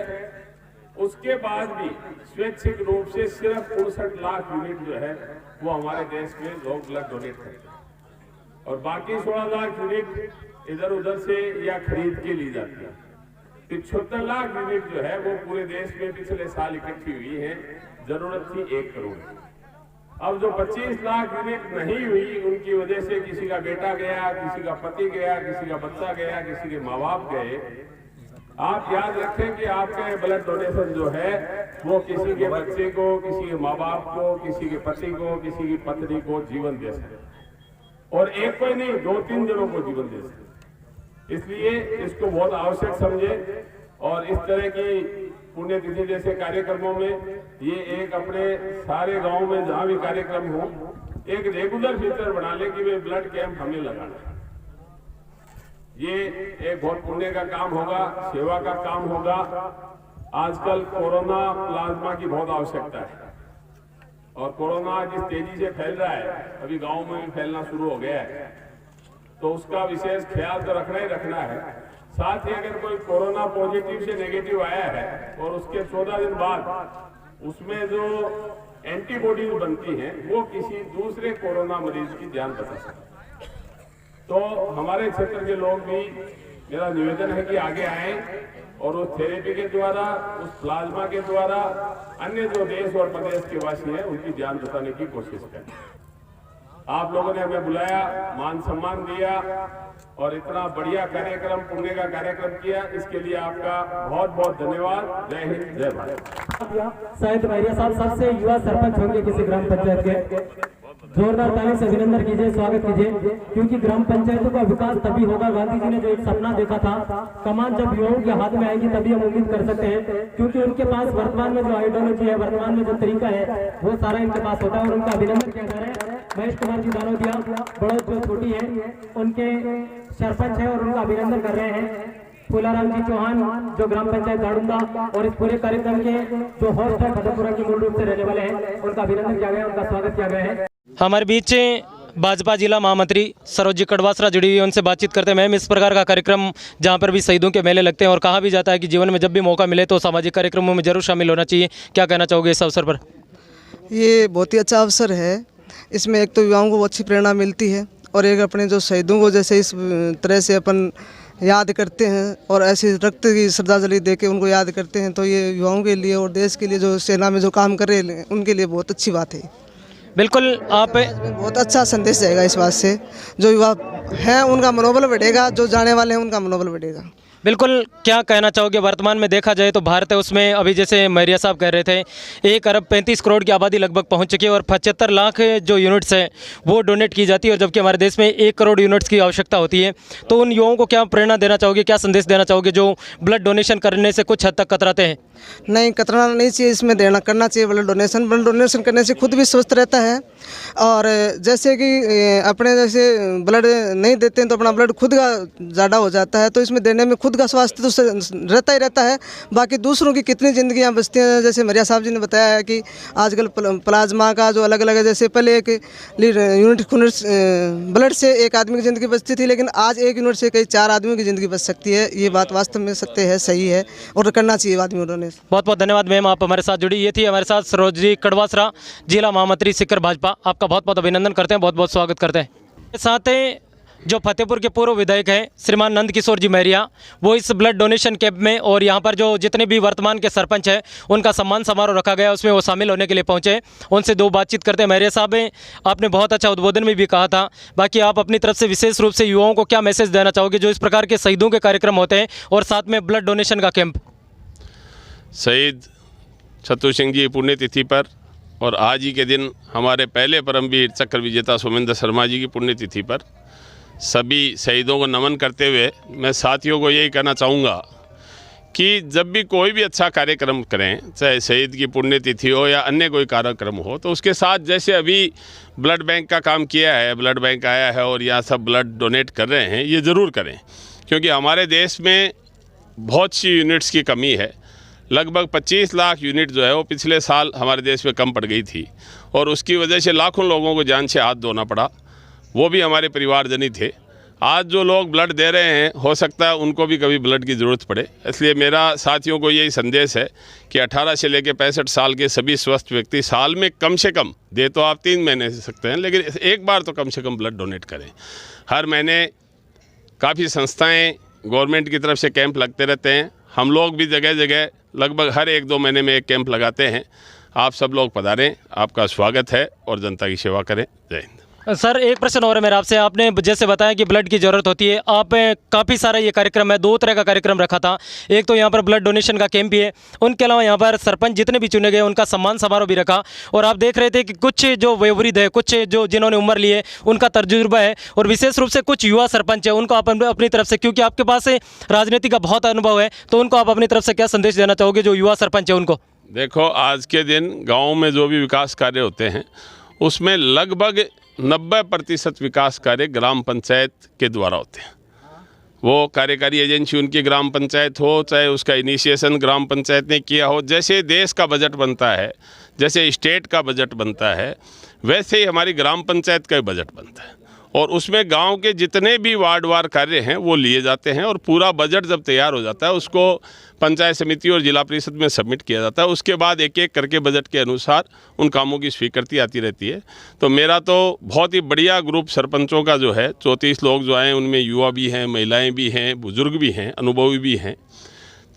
उसके बाद भी स्वैच्छिक रूप से सिर्फ 65 लाख यूनिट जो है वो हमारे देश में लोग ब्लड डोनेट करते हैं और बाकी 16 लाख यूनिट इधर उधर से या खरीद के ली जाती है। 76 लाख यूनिट जो है वो पूरे देश में पिछले साल इकट्ठी हुई है, जरूरत थी 1 करोड़। अब जो 25 लाख यूनिट नहीं हुई, उनकी वजह से किसी का बेटा गया, किसी का पति गया, किसी का बच्चा गया, किसी के माँ बाप गए, आप याद रखें कि आपका ब्लड डोनेशन जो है वो किसी के बच्चे को, किसी के माँ बाप को, किसी के पति को, किसी की पत्नी को जीवन दे सकते, और एक को ही नहीं 2-3 जनों को जीवन दे सकते। इसलिए इसको बहुत आवश्यक समझे और इस तरह की पुण्यतिथि जैसे कार्यक्रमों में ये एक अपने सारे गांव में जहां भी कार्यक्रम हो एक रेगुलर फीचर बना ले कि वे ब्लड कैंप हमें लगाना है। ये एक बहुत पुण्य का काम होगा, सेवा का काम होगा। आजकल कोरोना प्लाज्मा की बहुत आवश्यकता है और कोरोना जिस तेजी से फैल रहा है, अभी गांव में भी फैलना शुरू हो गया है, तो उसका विशेष ख्याल तो रखना ही रखना है। साथ ही अगर कोई कोरोना पॉजिटिव से नेगेटिव आया है और उसके 14 दिन बाद उसमें जो एंटीबॉडीज बनती हैं वो किसी दूसरे कोरोना मरीज की जान बचा सकती है। तो हमारे क्षेत्र के लोग भी, मेरा निवेदन है कि आगे आए और उस थेरेपी के द्वारा, उस प्लाज्मा के द्वारा अन्य जो देश और प्रदेश के वासी हैं उनकी जान बचाने की कोशिश करें। आप लोगों ने हमें बुलाया, मान सम्मान दिया और इतना बढ़िया कार्यक्रम, पुण्य का कार्यक्रम किया, इसके लिए आपका बहुत बहुत धन्यवाद। जय हिंद, जय भारत। शायद मैरिया साहब सबसे युवा सरपंच होंगे किसी ग्राम पंचायत के। जोरदार ताली से अभिनंदन कीजिए, स्वागत कीजिए, क्योंकि ग्राम पंचायतों का विकास तभी होगा। गांधी जी ने जो एक सपना देखा था, कमान जब युवाओं के हाथ में आएगी तभी हम उम्मीद कर सकते हैं, क्योंकि उनके पास वर्तमान में जो आइडियोलॉजी है, वर्तमान में जो तरीका है, वो सारा इनके पास होता है और उनका अभिनंदन किया जा रहा है। महेश कुमार जी दानोदिया बड़ौद जो छोटी है उनके सरपंच है और उनका अभिनंदन कर रहे हैं। फूलाराम जी चौहान जो ग्राम पंचायत दाड़ुंदा और इस पूरे कार्यक्रम के जो होस्ट है फतेहपुरा के मूल रूप से रहने वाले हैं, उनका अभिनंदन किया गया, उनका स्वागत किया गया है। हमारे बीच भाजपा जिला महामंत्री सरोज जी कड़वासरा जुड़ी हुई है, उनसे बातचीत करते हैं। मैम, इस प्रकार का कार्यक्रम जहां पर भी शहीदों के मेले लगते हैं और कहा भी जाता है कि जीवन में जब भी मौका मिले तो सामाजिक कार्यक्रमों में जरूर शामिल होना चाहिए, क्या कहना चाहोगे इस अवसर पर? ये बहुत ही अच्छा अवसर है। इसमें एक तो युवाओं को अच्छी प्रेरणा मिलती है और एक अपने जो शहीदों को जैसे इस तरह से अपन याद करते हैं और ऐसी रक्त की श्रद्धांजलि दे के उनको याद करते हैं, तो ये युवाओं के लिए और देश के लिए जो सेना में जो काम कर रहे हैं उनके लिए बहुत अच्छी बात है। बिल्कुल, आप बहुत अच्छा संदेश जाएगा इस बात से, जो युवा हैं उनका मनोबल बढ़ेगा, जो जाने वाले हैं उनका मनोबल बढ़ेगा। बिल्कुल, क्या कहना चाहोगे? वर्तमान में देखा जाए तो भारत है उसमें अभी जैसे मैरिया साहब कह रहे थे 1 अरब 35 करोड़ की आबादी लगभग पहुंच चुकी है और 75 लाख जो यूनिट्स है वो डोनेट की जाती है, और जबकि हमारे देश में 1 करोड़ यूनिट्स की आवश्यकता होती है। तो उन युवाओं को क्या प्रेरणा देना चाहोगे, क्या संदेश देना चाहोगे जो ब्लड डोनेशन करने से कुछ हद तक कतराते हैं? नहीं, कतराना नहीं चाहिए, इसमें देना करना चाहिए ब्लड डोनेशन करने से खुद भी स्वस्थ रहता है। और जैसे कि अपने जैसे ब्लड नहीं देते हैं तो अपना ब्लड खुद का ज़्यादा हो जाता है, तो इसमें देने में खुद का स्वास्थ्य तो रहता ही रहता है, बाकी दूसरों की कितनी ज़िंदगियां बचती हैं। जैसे मरिया साहब जी ने बताया है कि आजकल प्लाज्मा का जो अलग अलग है, जैसे पहले 1 यूनिट ब्लड से एक आदमी की ज़िंदगी बचती थी, लेकिन आज 1 यूनिट से कई 4 आदमियों की ज़िंदगी बच सकती है। ये बात वास्तव में सत्य है, सही है और करना चाहिए आदमियों ने। बहुत बहुत धन्यवाद मैम, आप हमारे साथ जुड़ी। ये थी हमारे साथ सरोज जी कड़वासरा, जिला महामंत्री सीकर भाजपा। आपका बहुत बहुत अभिनंदन करते हैं, बहुत बहुत स्वागत करते हैं। साथ ही जो फतेहपुर के पूर्व विधायक हैं श्रीमान नंद किशोर जी मैरिया, वो इस ब्लड डोनेशन कैंप में और यहाँ पर जो जितने भी वर्तमान के सरपंच हैं उनका सम्मान समारोह रखा गया, उसमें वो शामिल होने के लिए पहुँचे। उनसे 2 बातचीत करते हैं। मैरिया साहब, आपने बहुत अच्छा उद्बोधन में भी कहा था, बाकी आप अपनी तरफ से विशेष रूप से युवाओं को क्या मैसेज देना चाहोगे जो इस प्रकार के शहीदों के कार्यक्रम होते हैं और साथ में ब्लड डोनेशन का कैंप? शहीद छत्तू सिंह जी पुण्यतिथि पर और आज ही के दिन हमारे पहले परमवीर चक्र विजेता सोमेंद्र शर्मा जी की पुण्यतिथि पर सभी शहीदों को नमन करते हुए मैं साथियों को यही कहना चाहूँगा कि जब भी कोई भी अच्छा कार्यक्रम करें, चाहे शहीद की पुण्यतिथि हो या अन्य कोई कार्यक्रम हो, तो उसके साथ जैसे अभी ब्लड बैंक का काम किया है, ब्लड बैंक आया है और यहाँ सब ब्लड डोनेट कर रहे हैं, ये ज़रूर करें, क्योंकि हमारे देश में बहुत सी यूनिट्स की कमी है। लगभग 25 लाख यूनिट जो है वो पिछले साल हमारे देश में कम पड़ गई थी और उसकी वजह से लाखों लोगों को जान से हाथ धोना पड़ा, वो भी हमारे परिवारजन ही थे। आज जो लोग ब्लड दे रहे हैं, हो सकता है उनको भी कभी ब्लड की ज़रूरत पड़े, इसलिए मेरा साथियों को यही संदेश है कि 18 से लेकर 65 साल के सभी स्वस्थ व्यक्ति साल में कम से कम, दे तो आप 3 महीने से सकते हैं, लेकिन एक बार तो कम से कम ब्लड डोनेट करें। हर महीने काफ़ी संस्थाएँ गवर्नमेंट की तरफ से कैंप लगते रहते हैं, हम लोग भी जगह जगह लगभग हर 1-2 महीने में एक कैंप लगाते हैं। आप सब लोग पधारें, आपका स्वागत है और जनता की सेवा करें। जय हिंद। सर एक प्रश्न और है मेरा आपसे। आपने जैसे बताया कि ब्लड की ज़रूरत होती है, आप काफ़ी सारा ये कार्यक्रम है, 2 तरह का कार्यक्रम रखा था। एक तो यहाँ पर ब्लड डोनेशन का कैंप भी है, उनके अलावा यहाँ पर सरपंच जितने भी चुने गए उनका सम्मान समारोह भी रखा। और आप देख रहे थे कि कुछ जो वयोवृद्ध है, कुछ जो जिन्होंने उम्र ली है, उनका तजुर्बा है, और विशेष रूप से कुछ युवा सरपंच है, उनको आप अपनी तरफ से, क्योंकि आपके पास राजनीति का बहुत अनुभव है, तो उनको आप अपनी तरफ से क्या संदेश देना चाहोगे जो युवा सरपंच है उनको? देखो, आज के दिन गाँव में जो भी विकास कार्य होते हैं उसमें लगभग 90% विकास कार्य ग्राम पंचायत के द्वारा होते हैं। वो कार्यकारी एजेंसी उनकी ग्राम पंचायत हो, चाहे उसका इनिशिएशन ग्राम पंचायत ने किया हो। जैसे देश का बजट बनता है, जैसे स्टेट का बजट बनता है, वैसे ही हमारी ग्राम पंचायत का बजट बनता है, और उसमें गांव के जितने भी वार्डवार कार्य हैं वो लिए जाते हैं, और पूरा बजट जब तैयार हो जाता है उसको पंचायत समिति और जिला परिषद में सबमिट किया जाता है। उसके बाद एक एक करके बजट के अनुसार उन कामों की स्वीकृति आती रहती है। तो मेरा तो बहुत ही बढ़िया ग्रुप सरपंचों का जो है, 34 लोग जो आए उनमें युवा भी हैं, महिलाएं भी हैं, बुजुर्ग भी हैं, अनुभवी भी हैं।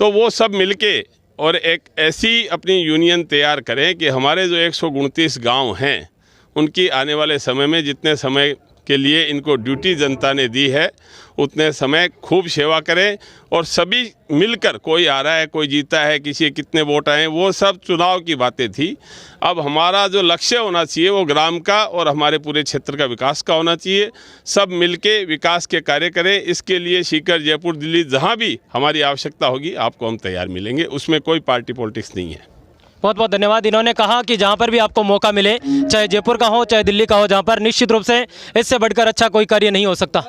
तो वो सब मिलके और एक ऐसी अपनी यूनियन तैयार करें कि हमारे जो 129 गाँव हैं उनकी आने वाले समय में, जितने समय के लिए इनको ड्यूटी जनता ने दी है, उतने समय खूब सेवा करें। और सभी मिलकर, कोई आ रहा है, कोई जीता है, किसी के कितने वोट आए, वो सब चुनाव की बातें थी। अब हमारा जो लक्ष्य होना चाहिए वो ग्राम का और हमारे पूरे क्षेत्र का विकास का होना चाहिए। सब मिलके विकास के कार्य करें। इसके लिए सीकर, जयपुर, दिल्ली, जहाँ भी हमारी आवश्यकता होगी आपको हम तैयार मिलेंगे। उसमें कोई पार्टी पॉलिटिक्स नहीं है। बहुत बहुत धन्यवाद। इन्होंने कहा कि जहाँ पर भी आपको मौका मिले, चाहे जयपुर का हो चाहे दिल्ली का हो, जहाँ पर निश्चित रूप से इससे बढ़कर अच्छा कोई कार्य नहीं हो सकता।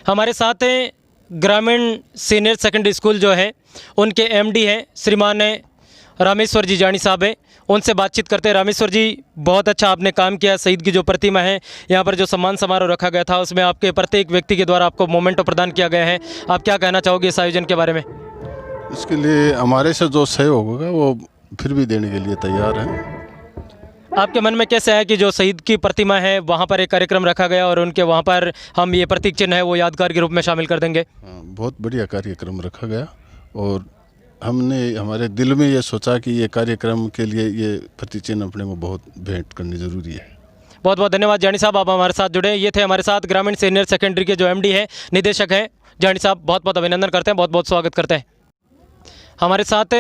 हमारे साथ ग्रामीण सीनियर सेकेंडरी स्कूल जो है उनके एमडी हैं श्रीमान रामेश्वर जी जानी साहब हैं, उनसे बातचीत करते हैं। रामेश्वर जी, बहुत अच्छा आपने काम किया। शहीद की जो प्रतिमा है, यहाँ पर जो सम्मान समारोह रखा गया था उसमें आपके प्रत्येक व्यक्ति के द्वारा आपको मोमेंटो प्रदान किया गया है। आप क्या कहना चाहोगे इस आयोजन के बारे में? इसके लिए हमारे से जो सहयोग होगा वो फिर भी देने के लिए तैयार हैं। आपके मन में कैसे है कि जो शहीद की प्रतिमा है वहाँ पर एक कार्यक्रम रखा गया और उनके वहाँ पर हम ये प्रतीक चिन्ह है वो यादगार के रूप में शामिल कर देंगे? बहुत बढ़िया कार्यक्रम रखा गया, और हमने हमारे दिल में ये सोचा कि ये कार्यक्रम के लिए ये प्रतीक चिन्ह अपने को बहुत भेंट करनी ज़रूरी है। बहुत बहुत धन्यवाद जानी साहब, आप हमारे साथ जुड़े। ये थे हमारे साथ ग्रामीण सीनियर सेकेंडरी के जो एमडी है, निदेशक हैं जानी साहब। बहुत बहुत अभिनंदन करते हैं, बहुत बहुत स्वागत करते हैं। हमारे साथ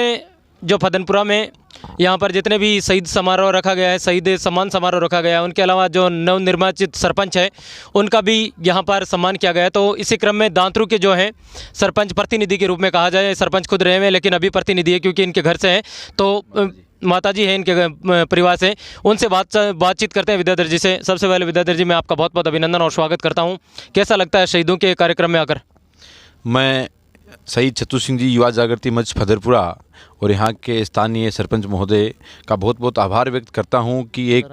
जो फदनपुरा में यहाँ पर जितने भी शहीद समारोह रखा गया है, शहीद सम्मान समारोह रखा गया है, उनके अलावा जो नवनिर्वाचित सरपंच है उनका भी यहाँ पर सम्मान किया गया है। तो इसी क्रम में दांतरू के जो हैं सरपंच, प्रतिनिधि के रूप में कहा जाए, सरपंच खुद रहे हैं लेकिन अभी प्रतिनिधि है क्योंकि इनके घर से हैं, तो माताजी हैं इनके परिवार से, उनसे बातचीत करते हैं विद्याधर जी से। सबसे पहले विद्याधर जी, मैं आपका बहुत बहुत अभिनंदन और स्वागत करता हूँ। कैसा लगता है शहीदों के कार्यक्रम में आकर? मैं शहीद छत्तू सिंह जी युवा जागृति मंच फदरपुरा और यहाँ के स्थानीय सरपंच महोदय का बहुत बहुत आभार व्यक्त करता हूँ कि एक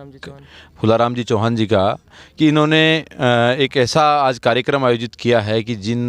फुलाराम जी चौहान जी का, कि इन्होंने एक ऐसा आज कार्यक्रम आयोजित किया है कि जिन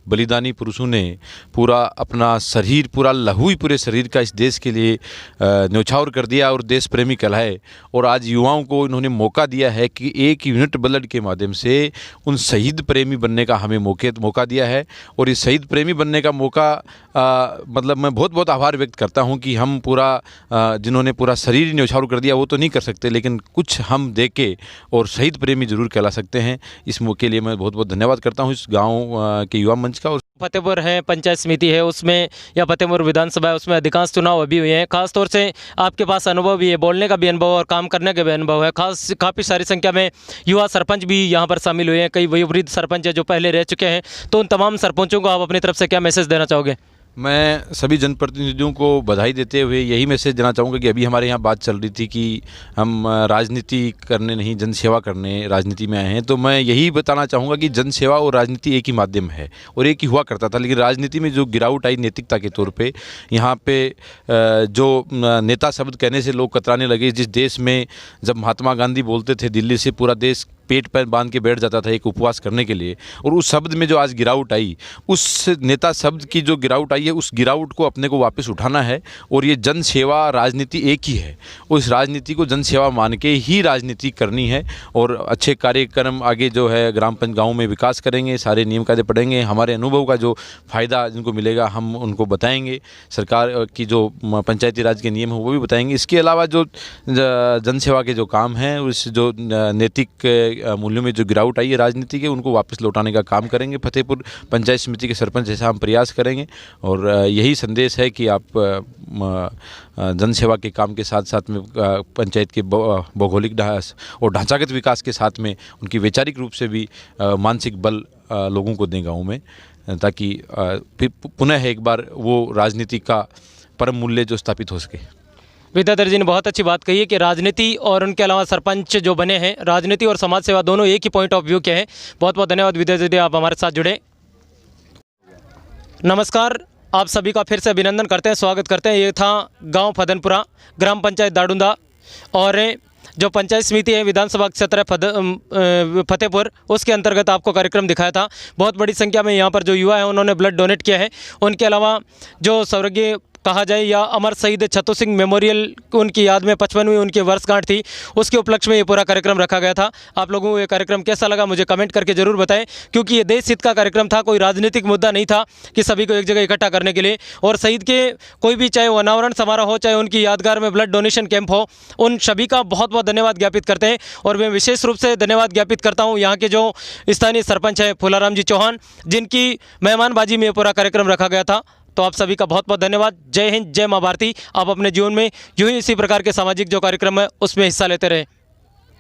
बलिदानी पुरुषों ने पूरा अपना शरीर, पूरा लहू ही पूरे शरीर का इस देश के लिए न्यौछावर कर दिया और देश प्रेमी कहलाए, और आज युवाओं को इन्होंने मौका दिया है कि एक यूनिट ब्लड के माध्यम से उन शहीद प्रेमी बनने का हमें मौका दिया है। और इस शहीद प्रेमी बनने का मौका मतलब मैं बहुत बहुत आभार व्यक्त करता हूं कि हम पूरा जिन्होंने पूरा शरीर न्यौछावर कर दिया वो तो नहीं कर सकते, लेकिन कुछ हम दे के और शहीद प्रेमी जरूर कहला सकते हैं। इस मौके के लिए मैं बहुत बहुत धन्यवाद करता हूं इस गांव के युवा मंच का। और फतेहपुर है, पंचायत समिति है उसमें, या फतेहपुर विधानसभा है उसमें अधिकांश चुनाव अभी हुए हैं। खासतौर से आपके पास अनुभव भी है, बोलने का भी अनुभव और काम करने का भी अनुभव है। काफ़ी सारी संख्या में युवा सरपंच भी यहाँ पर शामिल हुए हैं, कई वयोवृद्ध सरपंच है जो पहले रह चुके हैं। तो उन तमाम सरपंचों को आप अपनी तरफ से क्या मैसेज देना चाहोगे? मैं सभी जनप्रतिनिधियों को बधाई देते हुए यही मैसेज देना चाहूँगा कि अभी हमारे यहाँ बात चल रही थी कि हम राजनीति करने नहीं, जनसेवा करने राजनीति में आए हैं। तो मैं यही बताना चाहूँगा कि जनसेवा और राजनीति एक ही माध्यम है और एक ही हुआ करता था, लेकिन राजनीति में जो गिरावट आई नैतिकता के तौर पे, यहाँ पे जो नेता शब्द कहने से लोग कतराने लगे। जिस देश में जब महात्मा गांधी बोलते थे दिल्ली से पूरा देश पेट पर बांध के बैठ जाता था एक उपवास करने के लिए, और उस शब्द में जो आज गिरावट आई, उस नेता शब्द की जो गिरावट आई है, उस गिरावट को अपने को वापस उठाना है। और ये जन सेवा राजनीति एक ही है, उस राजनीति को जन सेवा मान के ही राजनीति करनी है। और अच्छे कार्यक्रम आगे जो है ग्राम पंचायत गाँव में विकास करेंगे, सारे नियम कायदे पढ़ेंगे, हमारे अनुभव का जो फ़ायदा जिनको मिलेगा हम उनको बताएंगे, सरकार की जो पंचायती राज के नियम है वो भी बताएंगे। इसके अलावा जो जन सेवा के जो काम हैं, उस जो नैतिक मूल्यों में जो गिरावट आई है राजनीति के, उनको वापस लौटाने का काम करेंगे। फतेहपुर पंचायत समिति के सरपंच जैसा हम प्रयास करेंगे, और यही संदेश है कि आप जन सेवा के काम के साथ साथ में पंचायत के भौगोलिक और ढांचागत विकास के साथ में उनकी वैचारिक रूप से भी मानसिक बल लोगों को दें गाँव में, ताकि फिर पुनः एक बार वो राजनीति का परम मूल्य जो स्थापित हो सके। विद्याधर जी ने बहुत अच्छी बात कही है कि राजनीति और उनके अलावा सरपंच जो बने हैं, राजनीति और समाज सेवा दोनों एक ही पॉइंट ऑफ व्यू के हैं। बहुत बहुत धन्यवाद विद्याधर जी, आप हमारे साथ जुड़े। नमस्कार, आप सभी का फिर से अभिनंदन करते हैं, स्वागत करते हैं। ये था गांव फदनपुरा, ग्राम पंचायत दाडुंदा, और जो पंचायत समिति है विधानसभा क्षेत्र फतेहपुर, उसके अंतर्गत आपको कार्यक्रम दिखाया था। बहुत बड़ी संख्या में यहाँ पर जो युवा हैं उन्होंने ब्लड डोनेट किया है। उनके अलावा जो स्वर्गीय कहा जाए या अमर शहीद छत्तू सिंह मेमोरियल, उनकी याद में 55वीं उनकी वर्षगांठ थी, उसके उपलक्ष्य में ये पूरा कार्यक्रम रखा गया था। आप लोगों को ये कार्यक्रम कैसा लगा मुझे कमेंट करके ज़रूर बताएं, क्योंकि ये देश हित का कार्यक्रम था, कोई राजनीतिक मुद्दा नहीं था कि सभी को एक जगह इकट्ठा करने के लिए। और शहीद के कोई भी, चाहे वो अनावरण समारोह हो, चाहे उनकी यादगार में ब्लड डोनेशन कैंप हो, उन सभी का बहुत बहुत धन्यवाद ज्ञापित करते हैं। और मैं विशेष रूप से धन्यवाद ज्ञापित करता हूँ यहाँ के जो स्थानीय सरपंच हैं फूलाराम जी चौहान, जिनकी मेहमानबाजी में पूरा कार्यक्रम रखा गया था। तो आप सभी का बहुत बहुत धन्यवाद। जय हिंद, जय माँ भारती। आप अपने जीवन में यूं ही इसी प्रकार के सामाजिक जो कार्यक्रम है उसमें हिस्सा लेते रहें।